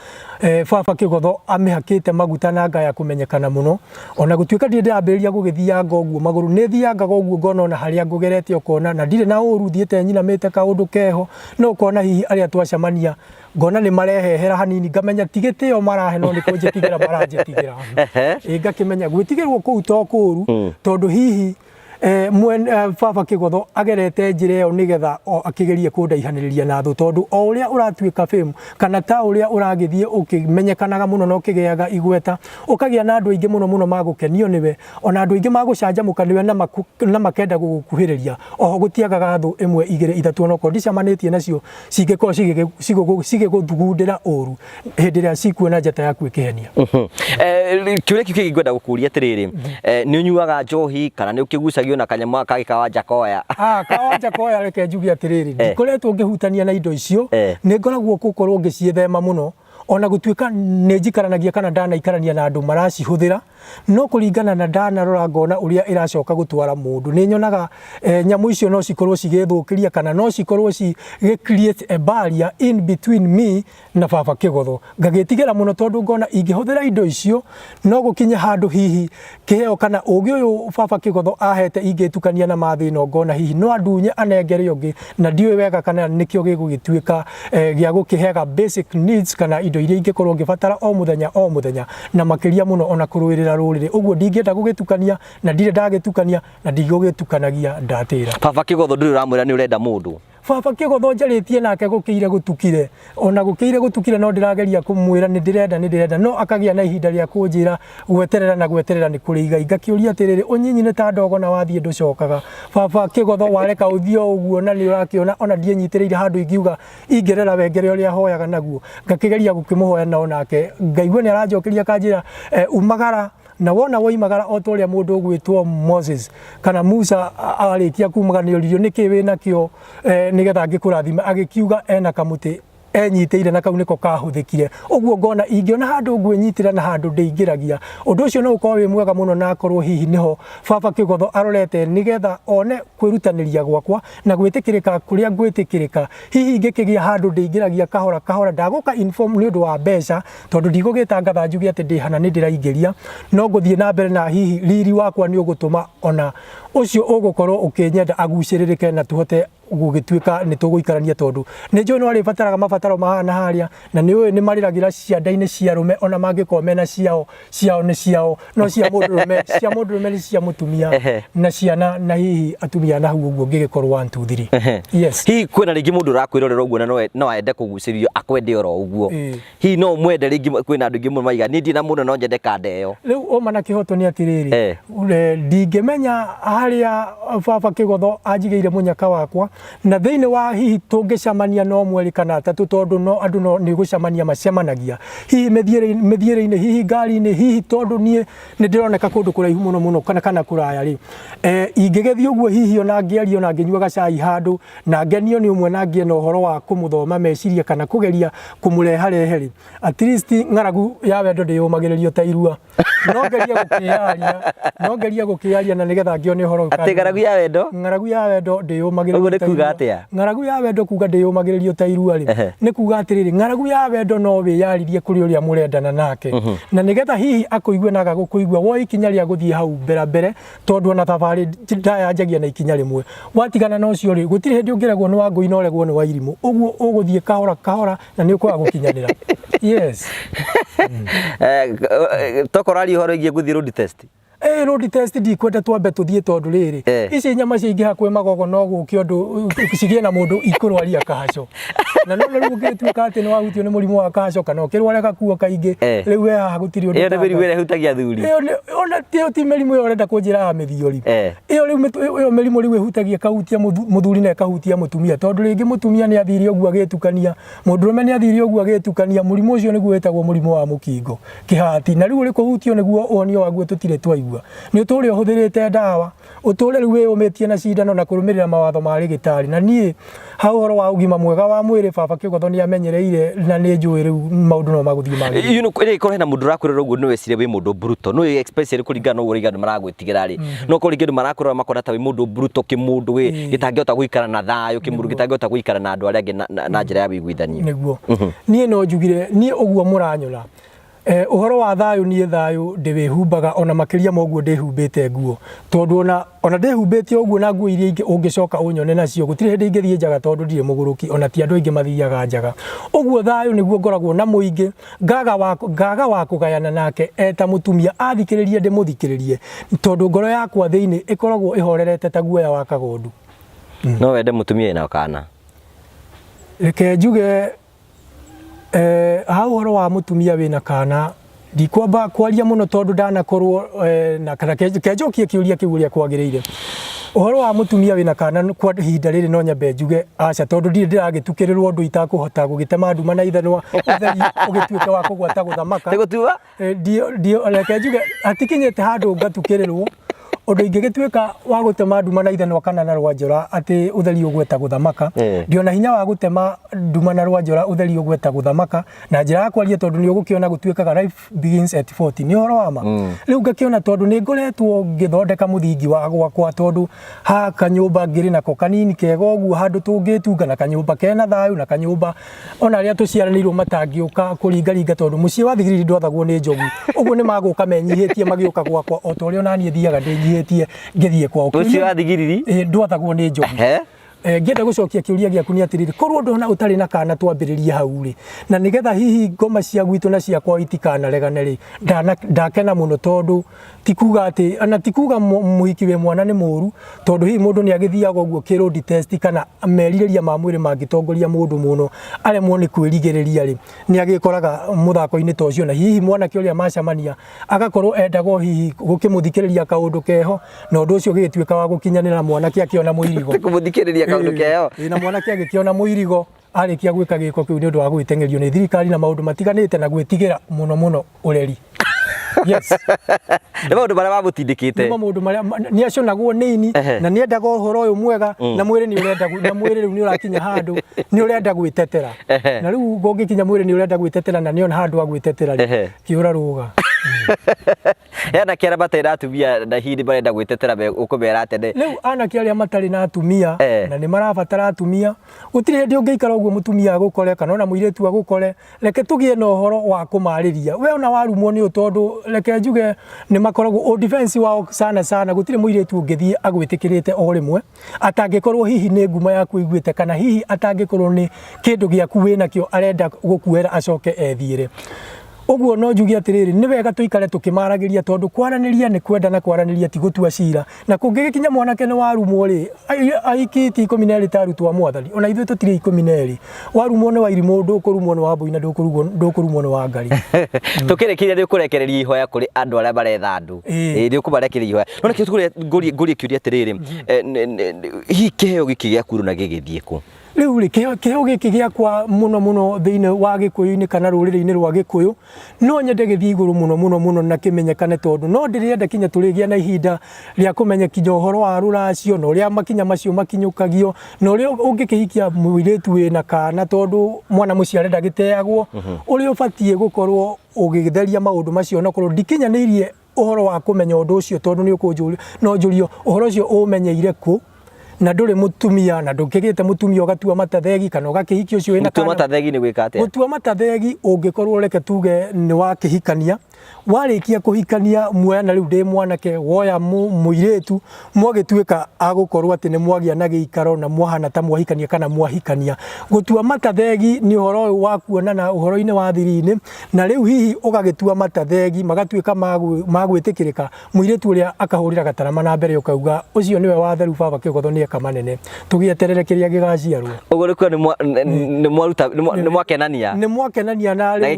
baba Kĩgotho amĩhakĩte maguta na ngaya kũmenyekana mũno. Ona gũtuĩka ndirĩ ndĩrambĩrĩria gũgĩthianga ũguo magũrũ, nĩ thiangaga ũguo ngona ona harĩa ngũgerete ũkona na ndirĩ na ũru thiĩte nyinamĩte kaũndũ keho, no ũkona hihi arĩa twacemania ngona nĩ marehehera hanini ngamenya ti gĩtĩo marahe no nĩ kũnjĩtigĩra maranjĩtigĩra. Ngakĩmenya gwĩtigĩrwo kũu to kũũru tondu hihi baba Kĩgotho agerete njĩra ĩyo nĩgetha akĩgerie kũndaihanĩrĩria na thũ, tondu o ũrĩa ũratuĩka fame kana ta ũrĩa ũragĩthiĩ ũkĩmenyekanaga mũno na ũkĩgĩaga igweta ũkagĩa na andũ aingĩ mũno magũkenio nĩwe, ona andũ aingĩ magũcanjamũka nĩwe na makenda gũgũkuhĩrĩria. Oho gũtiagaga thũ 1 2 3 ona korwo ndicamanĩtie nacio cingĩkorwo cigĩgũthugundĩra ũru hĩndĩ ĩrĩa cikuona njata yaku ĩkĩhenia. Kĩũria kĩu kĩngĩ ngwenda gũkũria atĩrĩrĩ, nĩ ũnyuaga njohi kana nĩ ũkĩgucagio na kanyamũ ka Kawanja Koya? Kawanja Koya reke njuge atĩrĩrĩ, ndikoretwo ngĩhutania na indo icio, nĩ ngoragwo gũkorwo ngĩciĩthema mũno ona gũtuĩka nĩ njikaranagia kana ndanaikarania na andũ maracihũthĩra, no kũringana na ndanarora ngona ũrĩa ĩracoka gũtwara mũndũ. Nĩ nyonaga nyamũ icio no cikorwo cigĩthũkĩria kana no cikorwo create a barrier in between me na baba Kĩgotho. Ngagĩtigĩra mũno tondu ngona ingĩhũthĩra indo icio no gũkinya handũ hihi kĩheo kana ũũgĩ ũyũ baba Kĩgotho ahete ingĩtukania na mathĩna, ngona hihi no andunye anengere ũngĩ na ndiũĩ wega kana nĩkĩo gĩgũgĩtuĩka gĩa gũkĩhega basic needs kana indo iria ingĩkorwo ngĩbatara o mũthenya na makĩria mũno ona kũrũĩrĩra rũrĩrĩ. Ũguo ndingĩenda gũgĩtukania na ndirĩ ndagĩtukania na ndigũgĩtukanagia ndatĩra. Baba Kĩgotho ndũrĩ ũramwĩra nĩ ũrenda mũndũ? baba Kĩgotho njarĩtie nake gũkĩire gũtukire ona gũkĩire gũtukire no ndĩrageria kũmwĩra nĩ ndĩrenda no akagĩa na ihinda rĩa kũnjĩra gweterera nĩ kũrĩ igai ngakĩũria atĩrĩrĩ ũnyinyi nĩ ta ndogo na wathiĩ ndũcokaga baba Kĩgotho wareka ũthiĩ ũguo na nĩ ũrakĩona ona ndiĩnyitĩrĩire handũ ingiuga ingĩrera wengere ũrĩa hoyaga naguo ngakĩgeria gũkĩmũhoya na onake ngaigua nĩ aranjokeria kanjĩra umagara na wona woimagara o torĩa mũndũ ũgwĩtwo Moses kana Musa arĩkia kumaganĩrio nĩkĩ wĩna kĩo nĩgetha ngĩkũrathima agĩkiuga ena kamũtĩ enyitĩire na kau nĩko kahũthĩkire ũguo ngona ingĩona handũ ngwĩnyitĩra na handũ ndĩingĩragia ũndũ ũcio no ũkorwo wĩ mwega mũno na akorwo hihi niho baba Kĩgotho arorete nĩgetha one kwĩrutanĩria gwakwa na gwĩtĩkĩrĩka kũrĩa ngwĩtĩkĩrĩka hihi ngĩkĩgia handũ ndĩingĩragia kahora ndagũka inform nĩ ũndũ wa mbeca tondũ ndigũgĩta ngatha njuge atĩ ndĩhana nĩ ndĩraingĩria no ngũthiĩ na mbere na hihi riri wakwa nĩ ũgũtũma ona ũcio ũgũkorwo ũkĩnyenda agucĩrĩrĩke na tũhote gũgĩtuĩka nĩ tũgũikarania tondũ nĩ njũĩ no arĩbataraga mabataro mahana harĩa na nĩ ũĩ nĩ marĩragĩra cianda-inĩ cia rũme ona mangĩkorwo mena ciao nĩ ciao no cia mũndũrũme nĩ cia mũtumia na ciana na hihi atumia na hau ũguo ngĩgĩkorwo 1 2 3 yes hihi kwĩna rĩngĩ mũndũ ũrakwĩrorera ũguo na no ende kũgucĩrio akwende oro ũguo hihi no mwende rĩngĩ kwĩna andũ aingĩ mũno maiga niĩ ndirĩ na mũndũ no nyende kandeo rĩu oma na kĩhoto nĩ atĩrĩrĩ ndingĩmenya harĩa baba Kĩgotho anjigĩire mũnyaka wakwa na thĩinĩ wa hihi tũngĩcamania no mweri kana atatũ tondũ no andũ no nĩ gũcamania macemanagia hihi mĩthiĩre-inĩ hihi ngari-inĩ hihi tondũ niĩ nĩ ndĩroneka kũndũ kũraihu mũno kana kũraya rĩ ingĩgĩthiĩ ũguo hihi ona ngĩaria ona ngĩnyua gacai handũ na ngenio nĩ ũmwe na ngĩe na ũhoro wa kũmũthoma meciria kana kũgeria kũmũreharehe rĩ at least ng'aragu ya wendo ndĩyũmagĩrĩrio ta irua no ngeria gũkĩaria na nĩgetha ngĩone ũhoro atĩ ng'aragu ya wendo ndĩyũmagĩrĩrio ta irua ng'aragu ya wendo kuga ndĩyũmagĩrĩrio ta irua rĩ nĩ kuga atĩrĩrĩ ng'aragu ya wendo no wĩyaririe kũrĩ ũrĩa mũrendana nake na nĩgetha hihi akũigue na agagũkũigua woe ikinya rĩa gũthiĩ hau mbere tondũ ona thabarĩ ndayanjagia na ikinya rĩmwe watigana na ũcio rĩ gũtirĩ hĩndĩ ũngĩregwo nĩ Wangũi na ũregwo nĩ Wairimũ ũguo ũgũthiĩ kahora na nĩ ũkwaga gũkinyanĩra yes tokorari horo igie gũthiĩ road test road test ndikwenda twambe tũthiĩ tondũ rĩrĩ ici nyama ciingĩha kwĩ magogo no gũkĩ ũndũ cigĩe na mũndũ ikũrwaria kahaco na no rĩu ũngĩtuĩka atĩ nĩ wahutio nĩ mũrimũ wa kahaco kana ũkĩrware gakuo kaingĩ rĩu we haha gũtirĩ ũndũ ĩyo nĩ mĩrimũ ĩrĩa ĩhutagia athuri ona ti mĩrimũ ĩyo ũrenda kũnjĩra ya mĩthiori ĩyo mĩrimũ rĩu ĩhutagia ĩkahutia mũthuri na ĩkahutia mũtumia tondũ rĩngĩ mũtumia nĩ athire ũguo agĩtukania mũndũrũme nĩ athire ũguo agĩtukania mũrimũ ũcio nĩguo wĩtagwo mũrimũ wa mũkingo kĩhati na rĩu ũrĩ kũhutio nĩguo wonio waguo tũtirĩ twaigua nĩ ũtũũre ũhũthĩrĩte ndawa ũtũũre rĩu wĩyũmĩtie na cindano na kũrũmĩrĩra mawatho ma rĩgĩtarĩ na niĩ hau ũhoro wa ũgima mwega wa mwĩrĩ baba Kĩgotho nĩ amenyereire na nĩ njũĩ rĩu maũndũ no magũthiĩ magĩrĩire nĩ korwo hena mũndũ ũrakwĩrora ũguo nĩ weciria wĩ mũndũ bruto nĩ especially kũringana na ũguo rĩngĩ andũ maragwĩtigĩra rĩ no korwo rĩngĩ andũ marakwĩrora makona ta wĩ mũndũ bruto kĩmũndũ gĩtangĩhota gũikara na thayũ kĩmũndũ gĩtangĩhota gũikara na andũ arĩa angĩ na njĩra ya wĩiguithanio nĩguo niĩ no njugire niĩ ũguo mũranyona ũhoro wa thayũ niĩ thayũ ndĩwĩhumbaga ona makĩria ma ũguo ndĩhumbĩte nguo tondũ ona ndĩhumbĩte ũguo na nguo iria ingĩ ũngĩcoka ũnyone nacio gũtirĩ hĩndĩ ingĩthiĩ njaga tondũ ndirĩ mũgũrũki ona ti andũ aingĩ mathiaga njaga ũguo thayũ nĩguo ngoragwo na mũingĩ ngaga wa kũgayana nake eta mũtumia athikĩrĩrie ndĩmũthikĩrĩrie tondũ ngoro yakwa thĩinĩ ĩkoragwo ĩhorerete ta guoya wa kagondu no wende mũtumia ena kana reke njuge hau ũhoro wa mũtumia wĩna kana ndikwamba kwaria mũno tondũ ndanakorwo na kana kenjokie kĩũria kĩu ũrĩa kwagĩrĩire ũhoro wa mũtumia wĩna kana kwa ihinda rĩrĩ no nyambe njuge aca tondũ ndirĩ ndĩragĩtukĩrĩrwo ũndũ itakũhota gũgĩtema nduma na ithanwa ũtheri ũgĩtuĩke wa kũgwata gũthamaka reke njuge hatikinyĩte handũ ngatukĩrĩrwo ũndũ ingĩgĩtuĩka wa gũtema nduma na ithanwa kana na rwanjora atĩ ũtheri ũgweta gũthamaka ndiona hinya wa gũtema nduma na rwanjora ũtheri ũgweta gũthamaka na njĩra ya kwaria tondũ nĩ ũgũkĩona gũtuĩkaga life begins at 40 nĩ ũhoro wa ma rĩu ngakĩona tondũ nĩ ngoretwo ngĩthondeka mũthingi wa gwakwa tondũ ha kanyũmba ngĩrĩ nako kanini kega ũguo handũ tũngĩtunga na kanyũmba kena thayũ na kanyũmba ona arĩa tũciaranĩirwo matangĩũka kũringaringa tondũ mũciĩ wa thigiriri ndwathagwo nĩ njogu ũguo nĩ magũka menyihĩtie magĩũka gwakwa o ta ũrĩa onaniĩ thiaga ndĩnyihĩtie ngĩthiĩ kwao ũcio wa thigiriri ndwathagwo nĩ njogu ngenda gucokia kiuria giaku ni atiriri korwo ndona utari na kana twambiririe hau ri na nigetha hihi ngoma cia gwitu na ciakwa itikana regane ri ndakena muno tondu tikuga ati ana tikuga muhiki we mwana ni muru tondu hihi mundu ni agithiaga uguo kirodi test kana meririria ma mwiri mangitongoria mundu muno aremwo ni kwirigiriria ri ni agikoraga muthako-ini ta ucio na hihi mwana ki uria macamania agakorwo endago hihi gukimuthikiriria kaundu keho na undu ucio gigituika wa gukinyanira mwana ki akiona muirigo kumuthikiriria kaundu keho na mwana ki agikiona muirigo arikia gwika giko kiu ni undu wa gwitengerio ni thirikari na maundu matiganite na gwitigira muno ureri. Yes. Nĩ maũndũ marĩa mamũtindĩkĩte. Nĩ maũndũ marĩa nĩ aconagwo nini na nĩ endaga ũhoro ũyũ mwega na mwĩrĩ nĩ ũrenda na mwĩrĩ rĩu nĩ ũrakinya handũ nĩ ũrenda gwĩtetera. Na rĩu ngũngĩkinya mwĩrĩ nĩ ũrenda gwĩtetera na nĩ ona handũ ha gwĩtetera rĩ kĩũra rũga. Anake arĩa matarĩ na atumia na hihi marenda gwĩtetera ũkũmera atĩ rĩu anake arĩa matarĩ na atumia na nĩ marabatara atumia gũtirĩ hĩndĩ ũngĩikara ũguo mũtumia agũkore kana ona mũirĩtu agũkore reke tũgĩe na ũhoro wa kũmarĩria we ona warumwo nĩ ũtondũ reke njuge nĩ makoragwo o defense wao sana gũtirĩ mũirĩtu ũngĩthiĩ agwĩtĩkĩrĩte o rĩmwe atangĩkorwo hihi nĩ nguma yaku iguĩte kana hihi atangĩkorwo nĩ kĩndũ gĩaku wĩnakĩo arenda gũkuera acoke ethiĩre. Uguo no njugi atiriri ni wega tuikare tukimaragiria tondu kwaraniria ni kwenda na kwaraniria ti gutua cira na kungigikinya mwanake ni warumwo ri aikiti 12 tarutwa mwathani ona ithuĩ tutire 12 warumwo ni wairi mundu ukurumwo ni wambui na ndukurumwo ni wangari tukirekiria ri kurekereria ihoya kuri andu aria baretha andu ri ukubarekereria ihoya nona kitu nguri kiuria atiriri hi kiheo giki gia kuru na gigithie ku riu ri kiheo giki giakwa muno thiini wa Gikuyu-ini kana ruriri-ini rwa Gikuyu no nyende githii iguru muno na kimenyekane tondu no ndirenda kinya turigia na ihinda ria kumenya kinya uhoro wa ruracio no ria makinya macio makinyukagio no ria ungikihikia muiritu wina kana tondu mwana muciare ndagiteagwo uri ubatie gukorwo ugitheria maundu macio no korwo ndikinyanirie uhoro wa kumenya undu ucio tondu ni ukunjuria no njurio uhoro ucio umenyeire ku na nduri mutumia na ndukigite mutumia ugatua matathegi kana ugakihiki ucio wina kana matathegi ni gwika atia gutua matathegi ungikorwo reke tuge ni wakihikania warikia kuhikania muoya na riu ndi mwanake woya muiritu mwagituika agukorwo ati ni mwagia na giikaro na mwahana ta mwahikania kana mwahikania gutua matathegi ni uhoro wa kuonana uhoro-ini wa thiri-ini na riu hihi ugagitua matathegi magatuika magwitikirika muiritu uria akahurira gatarama na mbere ukauga ucio niwe watheru baba Kigotho ni eka manene tugieterere kiria gigaciarwo uguo ni mwaruta ni mwakenania na riu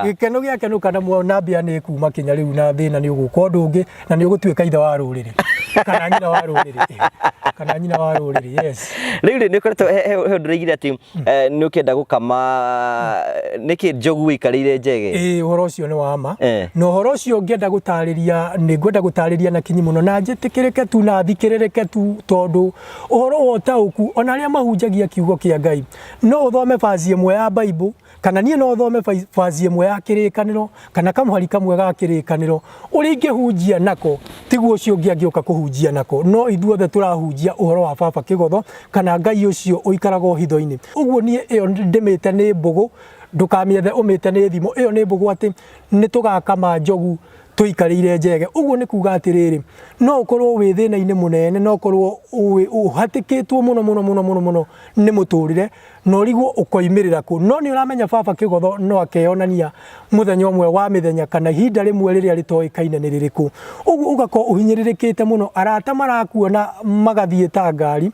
gikeno giake nuka na mwona mbia ni kuma kinya riu na thina ni uguka undu ungi na ni ugutuika ithe wa ruriri kana nyina wa ruriri yes riu ni koretwo he ndurigire ati ni ukenda gukama niki njogu ikarire njege uhoro ucio ni wama no uhoro ucio ngenda gutariria ni ngwenda gutariria na kinyi muno na njitikirike tu na thikirike tu tondu uhoro wo tauku ona aria mahunjagia kiugo kia Ngai no uthome vazi imwe ya Bible kana nie no thome vazi imwe ya kirikaniro kana kamuhari kamwe ga kirikaniro uri ingihunjia nako tiguo ucio ngioka kuhunjia nako no ithuothe turahunjia uhoro wa baba Kigotho kana Ngai ucio uikaraga hitho-ini uguo nie iyo ndimite ni mbugu ndukamiethe umite ni thimo iyo ni mbugu ati ni tugakama njogu tuikarire njege uguo ni kuga atiriri no ukorwo wi thina-ini munene no ukorwo uhatikitwo muno ni muturire no rigwo ukoimirira ku no ni uramenya baba Kigotho no akeyonania muthenya umwe wa mithenya kana ihinda rimwe riria ritoikaine ni ririku uguo ugako uhinyiririkite muno arata marakuona magathie ta ngari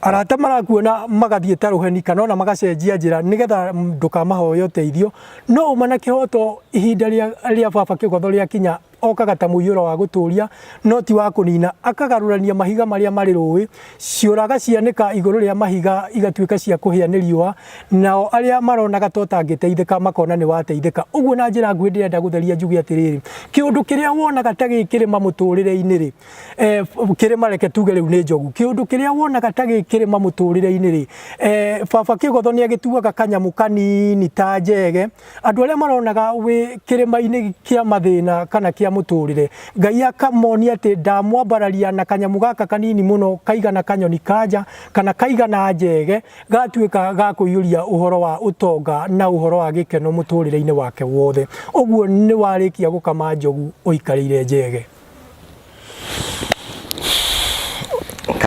arata marakuona magathie ta ruheni kana ona magacenjia njira nigetha ndukamahoya uteithio no umana kihoto ihinda ria baba Kigotho ria kinya okaga ta muiyuro wa guturia no ti wa kunina akagarurania mahiga maria mari ruwi ciuraga cianika iguru ria mahiga igatuika cia kuhia ni riua nao aria maronaga tota ngiteithika makona ni wateithika uguo na njira ngui ndirenda gutheria njugi atiriri kiundu kiria wonaga ta gikirima muturire-ini ri kirima reke tuge riu ni njogu kiundu kiria wonaga ta gikirima muturire-ini ri baba Kigotho ni agituaga kanyamu kanini ta njege andu aria maronaga wi kirima-ini kia mathina kana kia muturire Ngai akamonia ati ndamwambararia na kanyamu gaka kanini muno kaigana kanyoni kaja kana kaigana njege gatuika ga kuiyuria uhoro wa utonga na uhoro wa gikeno muturire-ini wake wothe uguo ni warikia gukama njogu uikarire njege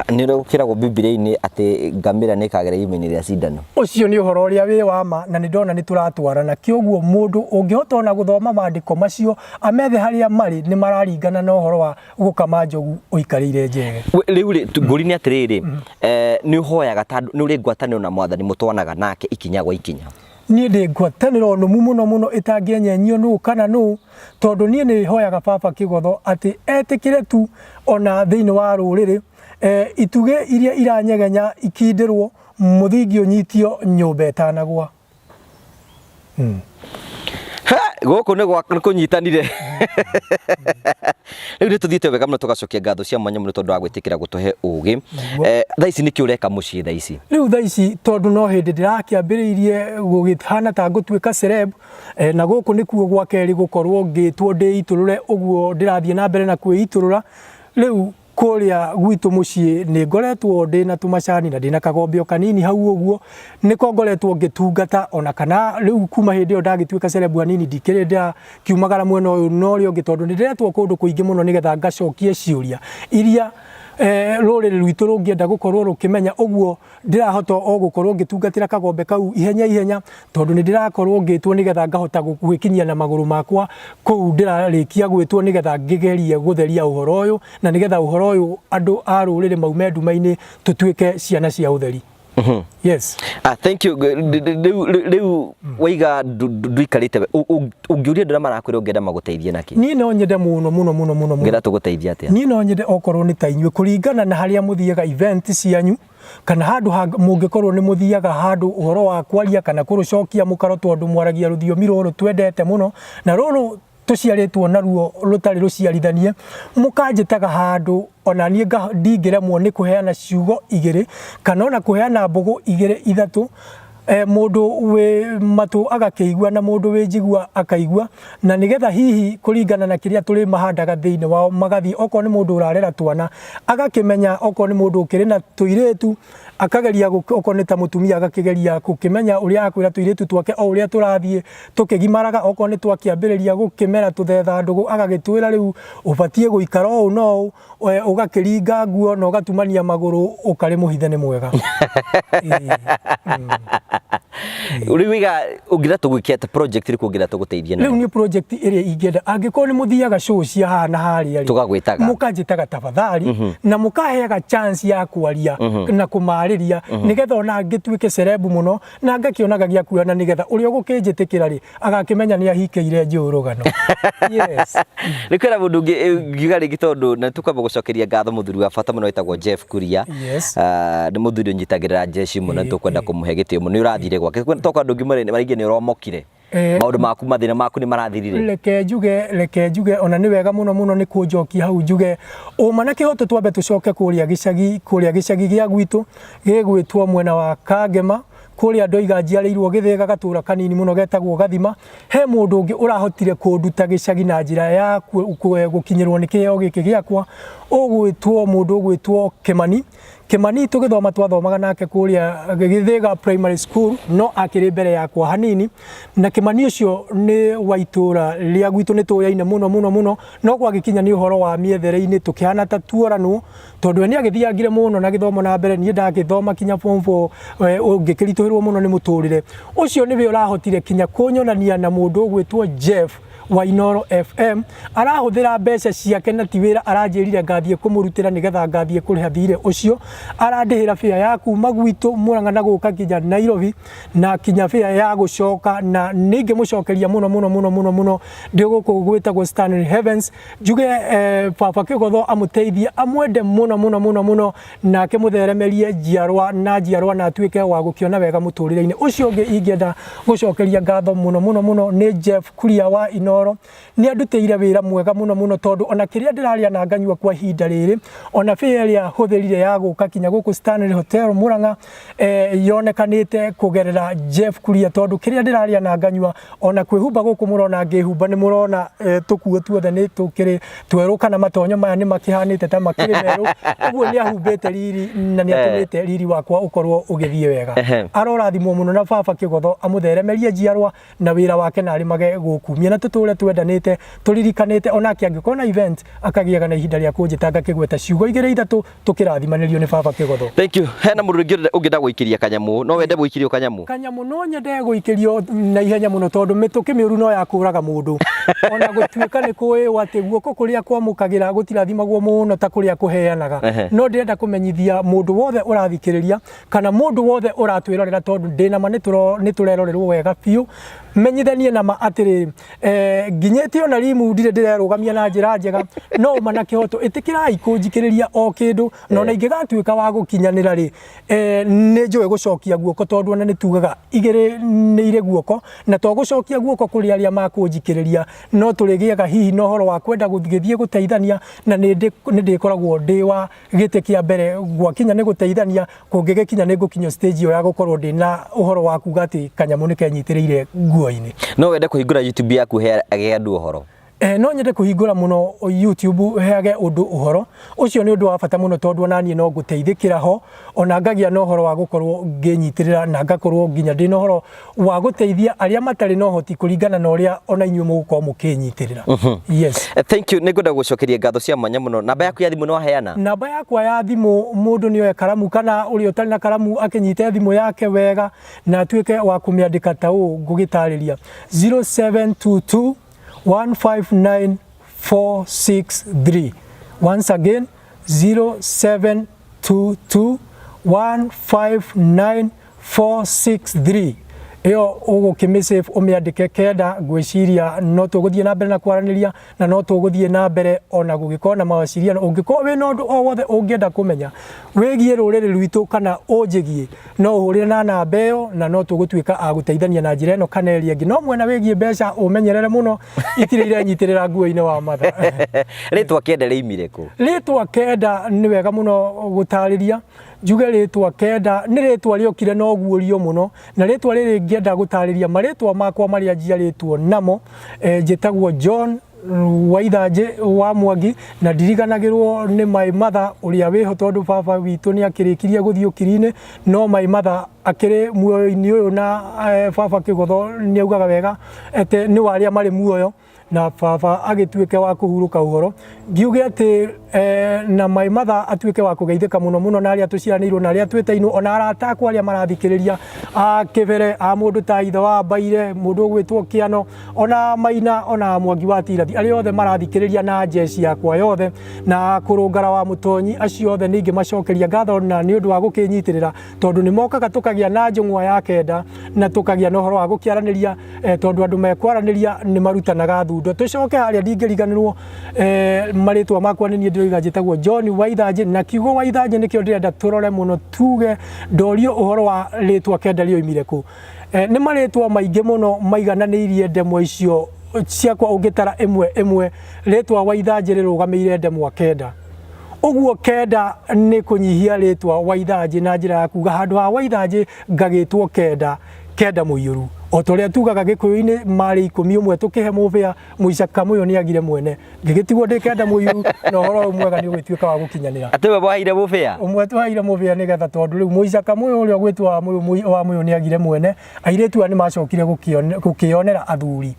nä å kä ragwo bibilia-inä atä ngamä ra nä ĩkagera irima-inä rĩa cindano. Ũcio nĩ ũhoro ũrĩa wĩ wa ma na nĩ ndona nĩ tũratwarana, kĩoguo mũndũ ũngĩhota ona gũthoma maandĩko macio amethe harĩa marĩ nĩ mararingana na ũhoro wa gũkama njogu ũikarĩire njege. Rĩu ngũri nĩ atĩrĩrĩ, nĩ ũhoyaga tondũ nĩ ũrĩ ngwatanĩro na Mwathani mũtwanaga nake ikinya gwa ikinya? Niĩ ndĩ ngwatanĩro nũmu mũno mũno ĩtangĩenyenyio nũũ kana nũũ, tondũ niĩ nĩ hoyaga Baba Kĩgotho atĩ etĩkĩre tu ona thĩinĩ wa rũrĩrĩ itugĩ iria iranyegenya ikindĩrwo, mũthingi ũnyitio, nyũmba ĩtanagwa. Gũkũ nĩ kũnyitanire. Rĩu nĩ tũthiĩte wega mũno tũgacokia ngatho cia mwanya mũno tondũ wa gwĩtĩkĩra gũtũhe ũũgĩ. Thaa ici nĩkĩ ũreka mũciĩ thaa ici? Rĩu thaa ici tondũ no hĩndĩ ndĩrakĩambĩrĩirie gũgĩhana ta ngũtuĩka celeb, na gũkũ nĩkuo gwa kerĩ gũkorwo ngĩtwo ndĩitũrũre, ũguo ndĩrathiĩ na mbere na kwĩitũrũra. Rĩu kũrĩa gwitũ mũciĩ nĩ ngoretwo ndĩna tũmacani na ndĩna kagombio kanini hau ũguo, nĩko ngoretwo ngĩtungata ona kana rĩu kuma hĩndĩ ĩyo ndagĩtuĩka celeb hanini ndikĩrĩ ndakiumagara mwena ũyũ na ũrĩa ũngĩ, tondũ nĩ ndĩretwo kũndũ kũingĩ mũno nĩgetha ngacokie ciũria iria rũrĩrĩ rwitũ rũngĩenda gũkorwo rũkĩmenya, ũguo ndĩrahota o gũkorwo ngĩtungatĩra kagombe kau ihenya ihenya, tondũ nĩ ndĩrakorwo ngĩtwo nĩgetha ngahota gwĩkinyia na magũrũ makwa kũu ndĩrarĩkia gwĩtwo nĩgetha ngĩgerie gũtheria ũhoro ũyũ, na nĩgetha ũhoro ũyũ andũ a rũrĩrĩ maume nduma-inĩ tũtuĩke ciana cia ũtheri. Yes. Thank you. Rĩu waiga ndũikarĩte ũngĩũria andũ arĩa marakwĩra ũngĩenda magũteithie nakĩ? Niĩ no nyende mũno mũno mũno mũno. Ũngĩenda tũgũteithia atĩa? Niĩ no nyende okorwo nĩ ta inyuĩ kũringana na harĩa mũthiaga event cianyu, kana handũ mũngĩkorwo nĩ mũthiaga handũ ũhoro wa kwaria kana kũrũcokia mũkaro, tondũ mwaragia rũthiomi rũrũ twendete mũno na rũrũ tũciarĩtwo naruo rũtarĩ rũciarithanie, mũkanjĩtaga handũ ona niĩ ndingĩremwo nĩ kũheana ciugo igĩrĩ kana ona kũheana mbũgũ igĩrĩ ithatũ, mũndũ wĩ matũ agakĩigua na mũndũ wĩ njigua akaigua, na nĩgetha hihi kũringana na kĩrĩa tũrĩ mahandaga thĩinĩ wao magathiĩ, okorwo nĩ mũndũ ũrarera twana agakĩmenya, okorwo nĩ mũndũ ũkĩrĩ na tũirĩtu akageria, okorwo nĩ ta mũtumia agakĩgeria gũkĩmenya ũrĩa akwĩra tũirĩtu twake o ũrĩa tũrathiĩ tũkĩgimaraga, okorwo nĩ twakĩambĩrĩria gũkĩmera tũthetha ndũgũ agagĩtwĩra rĩu ũbatiĩ gũikara ũũ no ũgakĩringa nguo na ũgatumania magũrũ ũkarĩ mũhithe nĩ mwega. Rĩu wiga ũngĩra tũgwĩkia ta project ĩrĩkũ ũngĩra tũgũteithie nayo? Rĩu nĩ project ĩrĩa ingĩenda, angĩkorwo nĩ mũthiaga show cia hana harĩa rĩ, tũgagwĩtaga mũkanjĩtaga tafadhali na mũkaheaga chance ya kwaria na kũmarĩria, nĩgetha ona ngĩtuĩke celeb mũno na ngakĩonaga gĩa kuona, nĩgetha ũrĩa ũgũkĩnjĩtĩkĩra rĩ agakĩmenya nĩ ahikĩire njũrũgano. Yes. Nĩ kwĩra mũndũ ũngĩ ngiuga rĩngĩ tondũ na tũkwamba gũcokeria ngatho mũthuri wa bata mũno wĩtagwo Jeff Kuria. Nĩ mũthuri ũnyitagĩrĩra jeshi mũno, tũkwenda kũmũhe gĩtĩo mũno. Nĩ ũrathire gwake toka andũ angĩ maringĩ nĩ ũromokire, maũndũ maku mathĩna maku nĩ marathirire? Reke njuge ona nĩ wega mũno mũno nĩ kũnjokia hau njuge ũma na kĩhoto twambe tũcoke kũrĩa gĩcagi gĩa gwitũ gĩgwĩtwo mwena wa Kangema, kũrĩa andũ aiga njiarĩirwo Gĩthĩga, gatũra kanini mũno getagwo Gathima. He mũndũ ũngĩ ũrahotire kũnduta gĩcagi na njĩra ya gũkinyĩrwo nĩ kĩheo gĩkĩ gĩakwa, ũgwĩtwo mũndũ ũgwĩtwo Kĩmani. Tũgĩthoma twathomaga nake kũrĩa Gĩthĩga Primary School, no akĩrĩ mbere yakwa hanini, na Kĩmani ũcio nĩ wa itũra rĩa gwitũ nĩ tũyaine mũno mũno mũno, no gwagĩkinya nĩ ũhoro wa mĩethere-inĩ tũkĩhana ta tuoranwo, tondũ we nĩ agĩthiangire mũno na gĩthomo na mbere, niĩ ndagĩthoma kinya form 4 ũngĩkĩritũhĩrwo mũno nĩ mũtũrĩre ũcio. Nĩwe ũrahotire kinya kũnyonania na mũndũ ũgwĩtwo Jeff wa Inooro FM, arahũthĩra mbeca ciake na ti wĩra aranjĩrire ngathiĩ kũmũrutĩra nĩgetha ngathiĩ kũrĩha thirĩ ũcio. Arandĩhĩra fare ya kuma gwitũ Mũrang'a na gũka kinya Nairobi na kinya fare ya gũcoka, na nĩngĩmũcokeria mũno mũno mũno mũno mũno ndĩ gũkũ gwĩtagwo Stanley Heavens. Njuge Baba Kĩgotho amũteithie, amwende mũno mũno mũno mũno, na akĩmũtheremerie njiarwa na atuĩke wa gũkĩona wega mũtũrĩre-inĩ. Ũcio ũngĩ ingĩenda gũcokeria ngatho mũno mũno mũno nĩ Jeff Kuria wa Inooro. Nĩ andutĩire wĩra mwega mũno mũno, tondũ ona kĩrĩa ndĩrarĩa na nganyua kwa ihinda rĩrĩ, ona fare ĩrĩa hũthĩrire ya gũka kinya gũkũ Stanley Hotel Mũrang'a yonekanĩte kũgerera Jeff Kuria, tondũ kĩrĩa ndĩrarĩa na nganyua ona kwĩhumba gũkũ mũrona ngĩhumba, nĩ mũrona tũkuo tuothe nĩ tũkĩrĩ twerũ kana matonyo maya nĩ makĩhanĩte ta makĩrĩ merũ, ũguo nĩ ahumbĩte riri na nĩ atũmĩte riri wakwa ũkorwo ũgĩthiĩ wega. Arorathimwo mũno na Baba Kĩgotho amũtheremerie njiarwa na wĩra wake na arĩmage gũkumia, na tũtũre twendanĩte tũririkanĩte, onake angĩkorwo na event akagĩaga na ihinda rĩa kũnjĩta ngakĩgweta ciugo igĩrĩ ithatũ tũkĩrathimanĩrio nĩ baba Kĩgotho. Thank you. Hena mũndũ ũngĩ ũngĩenda gũikĩria kanyamu, no wende gũikĩrio kanyamu? Kanyamu no nyende gũikĩrio na ihenya mũno tondũ mĩtũkĩ mĩũru no yakũraga mũndũ. Ona gũtuĩka nĩ kũĩo atĩ guoko kũrĩa kwamũkagĩra gũtirathimagwo mũno ta kũrĩa kũheanaga. No ndĩrenda kũmenyithia mũndũ wothe ũrathikĩrĩria kana mũndũ wothe ũratwĩrorera tondũ ndĩna ma nĩ tũrerorerwo wega biũ. Menyithanie na ma atĩrĩrĩ, nginyĩte ona rimu ndirĩ ndĩrerũgamia na njĩra njega, no ma na kĩhoto ĩtĩkĩrai kũnjikĩrĩria o kĩndũ, no na ingĩgatuĩka wa gũkinyanĩra rĩ, nĩ njũĩ gũcokia guoko tondũ ona nĩ tugaga igĩrĩ nĩ irĩ guoko, na to gũcokia guoko kũrĩ arĩa makũnjikĩrĩria, no tũrĩgĩaga hihi na ũhoro wa kwenda gũthiĩ gũteithania, na nĩ ndĩkoragwo ndĩ wa gĩtĩ kĩa mbere gwakinya nĩ gũteithania, kũngĩgĩkinya nĩ ngũkinya stage ĩyo ya gũkorwo ndĩ na ũhoro wa kuga atĩ kanyamu nĩ kenyitĩrĩire nguo-inĩ. No wende kũhingũra YouTube yaku heage andũ ũhoro? No nyende kũhingũra mũno YouTube heage ũndũ ũhoro. Ũcio nĩ ũndũ wa bata mũno tondũ onaniĩ no ngũteithĩkĩra ho, ona ngagĩa na ũhoro wa gũkorwo ngĩnyitĩrĩra na ngakorwo nginya ndĩ na ũhoro wa gũteithia arĩa matarĩ na ũhoti kũringana na ũrĩa ona inyuĩ mũgũkorwo mũkĩnyitĩrĩra. Yes. Thank you. Nĩ ngwenda gũcokeria ngatho cia mwanya mũno. Namba yaku ya thimũ nĩ waheana? Namba yakwa ya thimũ mũndũ nĩ oe karamu kana ũrĩa ũtarĩ na karamu akĩnyite thimũ yake wega na atuĩke wa kũmĩandĩka ta ũũ ngũgĩtarĩria: 0722 159463. Once again, 0722 159463. Iyo ũgũkĩmĩsave ũmĩandĩke kenda ngwĩciria no tũgũthiĩ na mbere na kwaranĩria na no tũgũthiĩ na mbere ona gũgĩkorwo na mawaciriano. Ũngĩkorwo wĩna ũndũ o wothe ũngĩenda kũmenya wĩgiĩ rũrĩrĩ rwitũ kana ũnjĩgie, no ũhũrĩre na namba ĩyo na no tũgũtuĩka a gũteithania na njĩra ĩno kana ĩrĩa ĩngĩ. No mwena wĩgiĩ mbeca ũmenyerere mũno itirĩ irenyitĩrĩra nguo-inĩ wa matha. Rĩtwa kenda rĩimire kũ? Rĩtwa kenda nĩ wega mũno gũtarĩria. Njuge rĩtwa kenda nĩ rĩtwa rĩokire na ũguũrio mũno, na rĩtwa rĩrĩ ngĩenda gũtarĩria marĩtwa makwa marĩa njiarĩtwo namo. Njĩtagwo John Waithanjĩ wa Mwangi, na ndiriganagĩrwo nĩ my mother ũrĩa wĩho tondũ baba witũ nĩ akĩrĩkirie gũthiĩ ũkiri-inĩ, no my mother akĩrĩ muoyo-inĩ ũyũ na baba Kĩgotho nĩ augaga wega atĩ nĩ wa arĩa marĩ muoyo na baba agĩtuĩke wa kũhurũka ũhoro. Ngiuge atĩ na my mother atuĩke wa kũgeithĩka mũno mũno na arĩa tũciaranĩirwo na arĩa twĩtainwo ona arata akwa arĩa marathikĩrĩria a Kĩbere, a mũndũ ta ithe wa Mbaire, mũndũ ũgwĩtwo Kĩano, ona Maina, ona Mwangi wa Tirathi, arĩa othe marathikĩrĩria na njeci yakwa yothe, na Kũrũngara wa Mũtonyi, acio othe nĩ ingĩmacokeria ngatho na nĩ ũndũ wa gũkĩnyitĩrĩra tondũ nĩ mokaga tũkagĩa na njũng'wa ya kenda na tũkagĩa na ũhoro wa gũkĩaranĩria tondũ andũ mekwaranĩria nĩ marutanaga thundo. Tũcoke harĩa ndingĩriganĩrwo marĩtwa makwa nĩ niĩ ndĩroiga njĩtagwo John Waithanjĩ, na kiugo Waithanjĩ nĩkĩo ndĩrenda tũrore mũno tuge ndorio ũhoro wa rĩtwa kenda rĩoimire kũ. Nĩ marĩtwa maingĩ mũno maigananĩirie ndemwa icio ciakwa ũngĩtara ĩmwe ĩmwe. Rĩtwa Waithanjĩ rĩrũgamĩire ndemwa kenda. Ũguo kenda nĩ kũnyihia rĩtwa Waithanjĩ na njĩra ya kuga handũ ha Waithanjĩ ngagĩtwo kenda, kenda mũiyũru. O torĩa tugaga Gĩkũyũ-inĩ marĩ 11 tũkĩhe mũbĩa mũicaka mũyo nĩ agire mwene. Ngĩgĩtigwo ndĩ kenda mũiyũru na ũhoro mwega nĩ ũgĩtuĩka wa gũkinyanĩra. Atĩ we waheire mũbĩa? Ũmwe twaheire mũbĩa nĩgetha tondũ rĩu mũicaka mũyo ũrĩa ũgwĩtwo wa mũyo nĩ agire mwene, airĩtu aya nĩ macokire gũkĩonera athuri.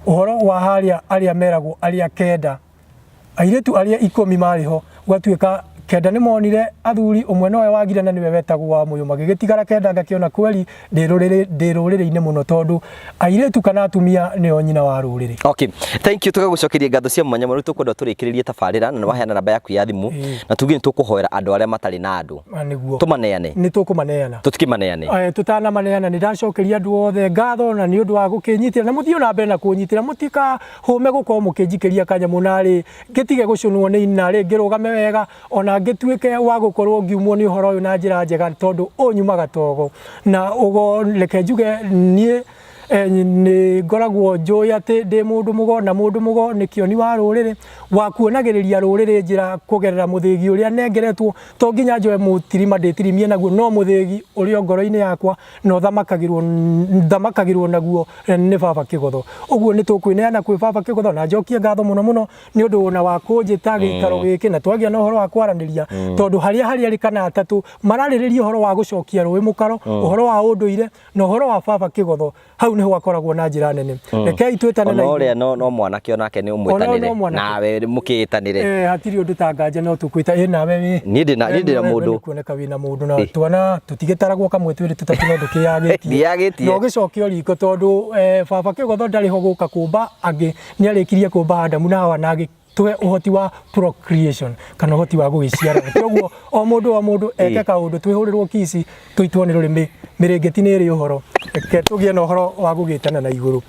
Ũhoro wa harĩa arĩa meragwo arĩa kenda, airĩtu arĩa 10 marĩ ho, gwatuĩka kenda nĩ monire athuri, ũmwe nowe wagire na nĩwe wetagwo wa mũyo, magĩgĩtigara kenda ngakĩona kweli ndĩ rũrĩrĩ-inĩ mũno tondũ airĩtu kana atumia nĩo nyina wa rũrĩrĩ. Okay, thank you. Tũgagũcokeria ngatho cia mwanya mũno. Tũkwenda tũrĩkĩrĩrie tabarĩra na waheana namba yaku ya thimũ na tuge nĩ tũkũhoera andũ arĩa matarĩ na andũ tũmaneane. Nĩ tũkũmaneana. Tũtikĩmaneane. Tũtanamaneana nĩ ndacokeria andũ othe ngatho na nĩ ũndũ wa gũkĩnyitĩra na mũthiĩ na mbere na kũnyitĩra, mũtikahũme gũkorwo mũkĩnjikĩria kanyamũ narĩ ngĩtige gũcũnwo nĩ narĩ ngĩrũgame wega ona ngĩtuĩke wa gũkorwo ngiumwo nĩ ũhoro ũyũ na njĩra njega tondũ ũnyumaga togo na ũgo reke njuge niĩ nĩ ngoragwo njũĩ atĩ ndĩ mũndũ mũgo na mũndũ mũgo nĩ kĩoni wa rũrĩrĩ wa kuonagĩrĩria rũrĩrĩ njĩra kũgerera mũthĩgi ũrĩa nengeretwo, to nginya njoe mũtirima ndĩtirimie naguo, no mũthĩgi ũrĩa ngoro-inĩ yakwa no thamakagĩrwo naguo nĩ baba Kĩgotho. Ũguo nĩ tũkwĩneana kwĩ baba Kĩgotho na njokie ngatho mũno mũno nĩ ũndũ na wa kũnjĩta gĩikaro gĩkĩ na twagĩa na ũhoro wa kwaranĩria tondũ harĩa arĩ kana atatũ mararĩrĩria ũhoro wa gũcokia rũĩ mũkaro, ũhoro wa ũndũire na ũhoro wa baba Kĩgotho. hau niho akoragwo na njira nene rekei twetane na uria no mwanake onake ni umwitanire nawe mukitanire hatiri undu tanganja no tukwita nawe wi ni ndina mundu kuoneka wina mundu na twana tutigitaragwo kamwe twiri tutatu no ndiyagitie no gicokio riko tondu baba Kĩgotho ndari ho guka kumba angi ni arikirie kumba Adamu na Hawa nagi tuwe uhoti wa procreation kana uhoti wa gugiciara koguo o mundu eke kaundu twihurirwo kisi tuitwo ni rurimi mirengeti ni ri uhoro ke tugie na uhoro wa gugitana na iguru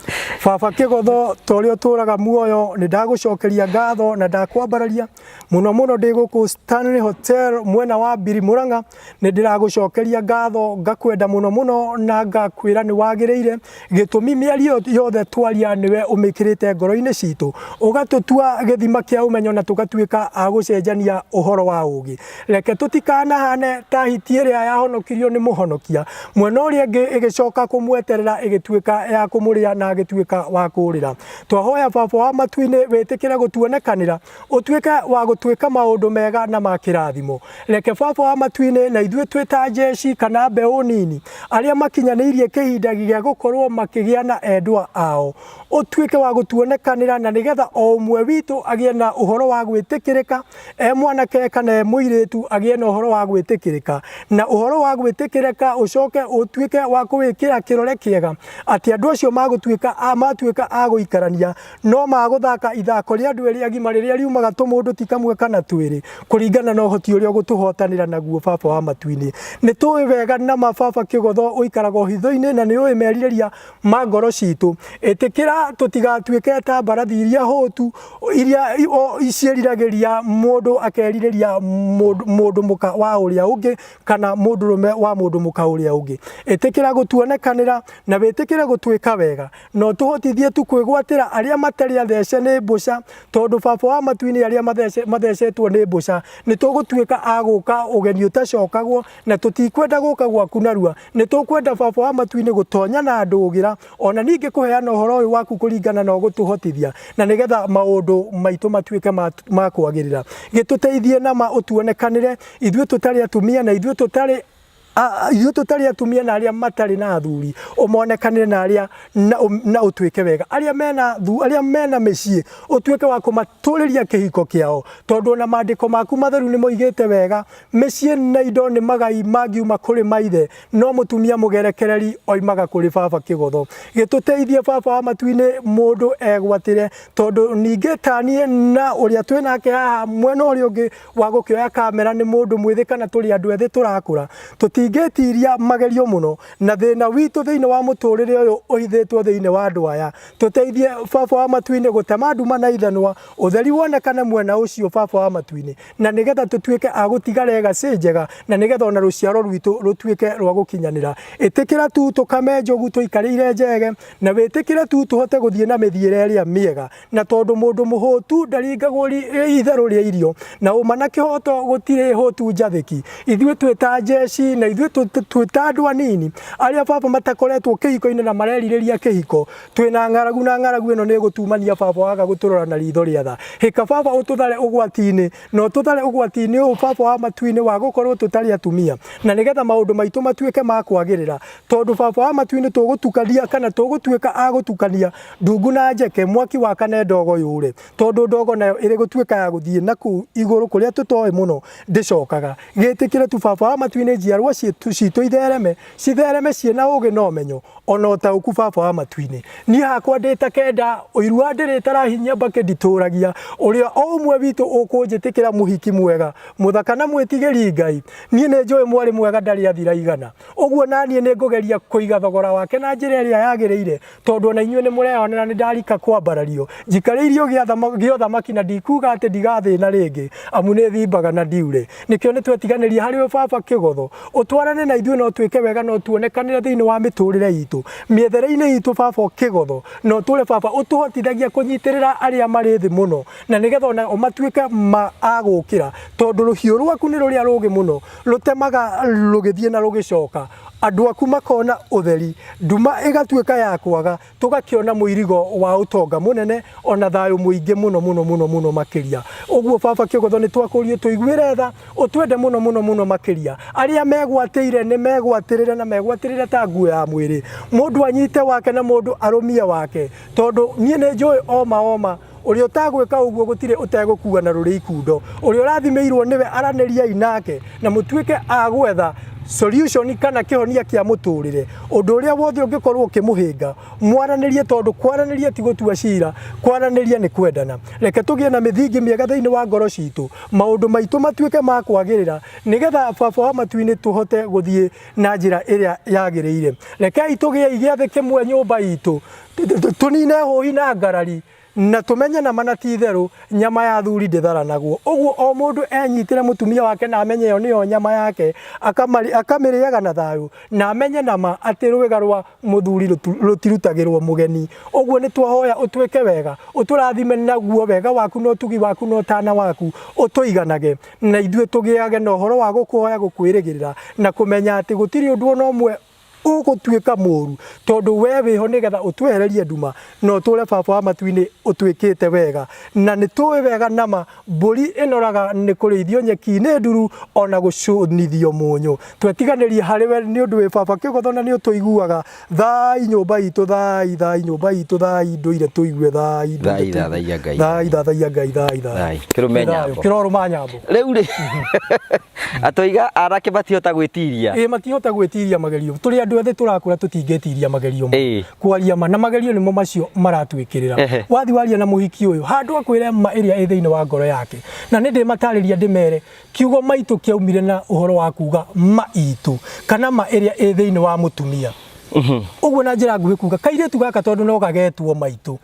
baba Kĩgotho torio turaga muoyo ni ndagucokeria ngatho na ndakwambararia muno ndi guku Stanley Hotel mwena wa Mbiri Murang'a ni ndiragucokeria ngatho ngakwenda muno na ngakwira ni wagiriire gitumi miario yothe twaria niwe umikirite ngoro-ini citu ugatutua githima kia umenyo na tugatuika agucenjania uhoro wa ugi reke tutikana hane ta hiti iria yahonokirio ni muhonokia mwena uria ingi igicoka kumweterera igituika ya kumuria na agituika wa kurira twahoya baba wa matu-ini witikire gutuonekanira utuika wa gutuika maundu mega na makirathimo reke baba wa matu-ini na ithue twita jeshi kana mbeu nini aria makinyanirie kihinda gia gukorwo makigia na endwa ao utuike wa gutuonekanira na nigetha o umwe witu agie na uhoro wa gwitikirika mwanake kana muiritu agie na uhoro wa gwitikirika na uhoro wa gwitikirika ucoke utuike wa kuwikira kirore kiega ati andu acio magutuika aguikarania no maguthaka ithako ria andu eri agima riria riumaga tumundu ti kamwe kana twiri kuringana na uhoti uria gutuhotanira naguo baba wa matu-ini ni tuwi wega na mababa Kĩgotho uikaraga hitho-ini na ni uwi merireria ma ngoro citu itikira tutigatuike ta mbarathi iria hotu iria iciariragiria mundu akerireria mundu muka wa uria ungi kana mundurume wa mundu muka uria ungi itikira gutuonekanira na witikire gutuika wega no tuhotithie tu kwigwatira aria matari athece ni mbuca tondu baba wa matu-ini aria mathecetwo ni mbuca ni tugutuika aguka ugeni utacokagwo na tutikwenda guka gwaku narua ni tukwenda baba wa matu-ini gutonya na ndugira ona ningi kuheana uhoro uyu waku kuringana na ugutuhotithia na nigetha maundu maitu matuike ma kwagirira gituteithie na ma utuonekanire ithue tutari atumia na ithue tutari atumia na aria matari na athuri umonekanire na aria na utuike wega aria mena micii utuike wa kumaturiria kihiko kiao tondu na maandiko maku matheru ni moigite wega micii na indo ni magai mangiuma kuri maithe no mutumia mugerekereri oimaga kuri baba Kĩgotho gituteithie baba wa matu-ini mundu egwatire tondu ningi tanie na uria twinake haha mwena uria ungi wa gukioya kamera ni mundu mwithi kana turi andu ethi turakura ingetiria magerio muno na thina witu thiini wa muturire uyu uhithitwo thiini wa andu aya tuteithie baba wa matu-ini gutema nduma na ithanwa utheri wonekane mwena ucio baba wa matu-ini na nigetha tutuike agutiga legacy njega na nigetha ona ruciaro rwitu rutuike rwa gukinyanira itikira tu tukame njogu tuikarire njege na witikire tu tuhote guthie na mithiire iria miega na tondu mundu muhutu ndaringagwo itheru ria irio na umana kihoto gutire hotu njathiki ithue twita jeshi na ithue twita andu anini aria baba matakoretwo kihiko-ini na marerireria kihiko twina ng'aragu ino ni gutumania baba waga guturora na ritho ria tha hika baba ututhare ugwati-ini no tuthare ugwati-ini u baba wa matu-ini wa gukorwo tutari atumia na nigetha maundu maitu matuike ma kwagirira tondu baba wa matu-ini tugutukania kana tugutuika agutukania ndungu na njeke mwaki wakane ndogo yure tondu ndogo nayo iri gutuika ya guthie naku iguru kuria tutoi muno ndicokaga gitikire tu baba wa matu-ini njiarwa citu cithereme ciina ugi no menyo ona utauku baba wa matu-ini ni hakwa ndita kenda uirua ndiritara hinya mbake ndituragia uria o umwe witu ukunjitikira muhiki mwega muthaka na mwitigiri Ngai nie ni njui mwari mwega ndari athira igana uguo nanie ni ngugeria kuiga thogora wake na njira iria yagiriire tondu ona inyue ni mureonera ni ndarika kwambarario njikariirio giothamaki na ndikuga ati ndigathina ringi amu ni thimbaga na ndiure nikio ni twetiganiria hari we baba Kĩgotho utwarane na ithue no twike wega no tuonekanire thiini wa miturire itu miethere-ini itu baba Kĩgotho no ture baba utuhotithagia kunyitirira aria mari thi muno na nigetha ona matuike agukira tondu ruhiu rwaku ni ruria rugi muno rutemaga rugithie na rugicoka andu aku makona utheri nduma igatuika ya kwaga tugakiona muirigo wa utonga munene ona thayo muingi muno makiria uguo baba Kĩgũthũ ni twakurio tuiguire tha utwende muno makiria aria megwateire ni megwatirire na megwatirire ta nguo ya mwiri mundu anyite wake na mundu arumie wake tondu nie ni njui oma uri utagwika uguo gutire utegukua na ruri ikundo uri urathimirwo niwe araneria inake na mutuike agwetha solution kana kihonia kia muturire undu uria wothe ungikorwo ukimuhinga mwaranirie tondu kwaraniria ti gutua cira kwaraniria ni kwendana reke tugie na mithingi miega thiini wa ngoro citu maundu maitu matuike ma kwagirira nigetha baba wa matuini tuhote guthie na njira iria yagirire reke tugie igiathe kimwe nyumba itu tunine hohi na ngarari na tumenye na manati theru nyama ya thuri nditharanaguo uguo o mundu enyitire mutumia wake na amenye yo niyo nyama yake akamiriaga na thayu na amenye nama ati rwega rwa muthuri rutirutagirwo mugeni uguo ni twahoya utweke wega uturathime naguo wega waku no tugi waku no tana waku utuiganage na ithue tugiage na horo wa gukuhoya gukwirigirira na kumenya ati gutiri undu no mwe ugutuika muru tondu we wiho nigetha utwehererie nduma no tule baba wa matuini utwikite wega na ni tuwe wega nama mburi inoraga ni kurithio nyeki-ini nduru ona gucunithio munyu twetiganirie hariwe ni undu wi baba Kĩgũthũ na ni utuiguaga thai nyumba itu thai nyumba itu thai nduire tuigue thai thathaia ngai thai kiroruma nyambo riu ri atoiga arake batihota gwitiria matihota gwitiria magerio turi andu ethe turakura tutingetiria magerio kwaria na magerio nimo macio maratwikirira wathi waria na muhiki uyu handu akwire ma area ethe-ini wa ngoro yake na nindi matariria ndimere kiugo maitu kiaumire na uhoro wa kuga maitu kana ma area ethe-ini wa mutumia uguo na njira nguhi kuga kairetu gaka tondu no gagetwo maitu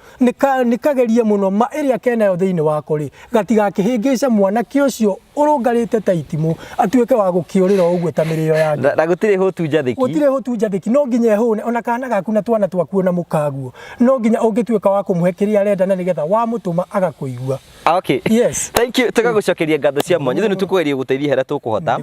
nikagerie muno ma area kenayo thiini wako ri gatigakihingice mwanake ucio urungarite taitimu atuike wa gukiurira uguo ta mirio yake na gutire hotu njathiki no nginya hune ona kana gaku na twana twaku na mukaguo no nginya ungituika wa kumuhe kiria arenda na nigetha wa mutuma agakuigua. Okay, yes, thank you. Tugagucokeria ngatho cia mwanya ni tukweria guteithia hera tukuhota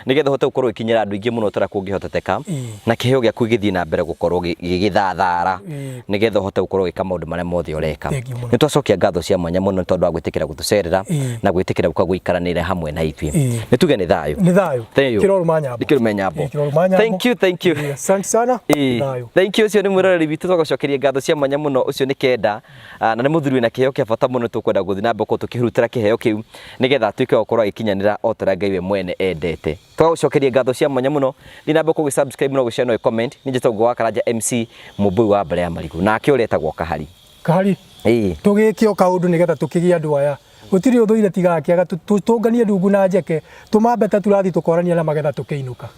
nigetha hote gukorwo ikinyira andu ingi muno tara kungihoteteka na kiheo gya kwigithia na mbere gukorwo gigithathara nigetha hote gukorwo gika maundu maria mothe ureka ni twacokia ngatho cia mwanya muno tondu wa gwitikira gutucerera na gwitikira guikaranire hamwe na itwi ni tuge ni thayo kiroruma nyambo thank you asante sana thank you. Ucio ni mwiroreri witu twagucokeria ngatho cia mwanya muno ucio ni kenda na ni muthuri na kiheo kia bata muno tukwenda guthi na mboko tukihurutira kiheo kiu nigetha tuike gukorwo ikinyanira o tara Ngai we mwene endete. Twagucokeria ngatho cia mwanya muno thina mboko gu subscribe no gushare no comment ninjeta Ngũgĩ wa Karanja MC Mũmbũi wa Mbere ya Marigũ nake uretagwo Kahari tugikio kaundu nigetha tukigia andu aya gutiri uthuire tigakiaga tunganie ndungu na njeke tumambeta turathi tukorania na magetha tukiinuka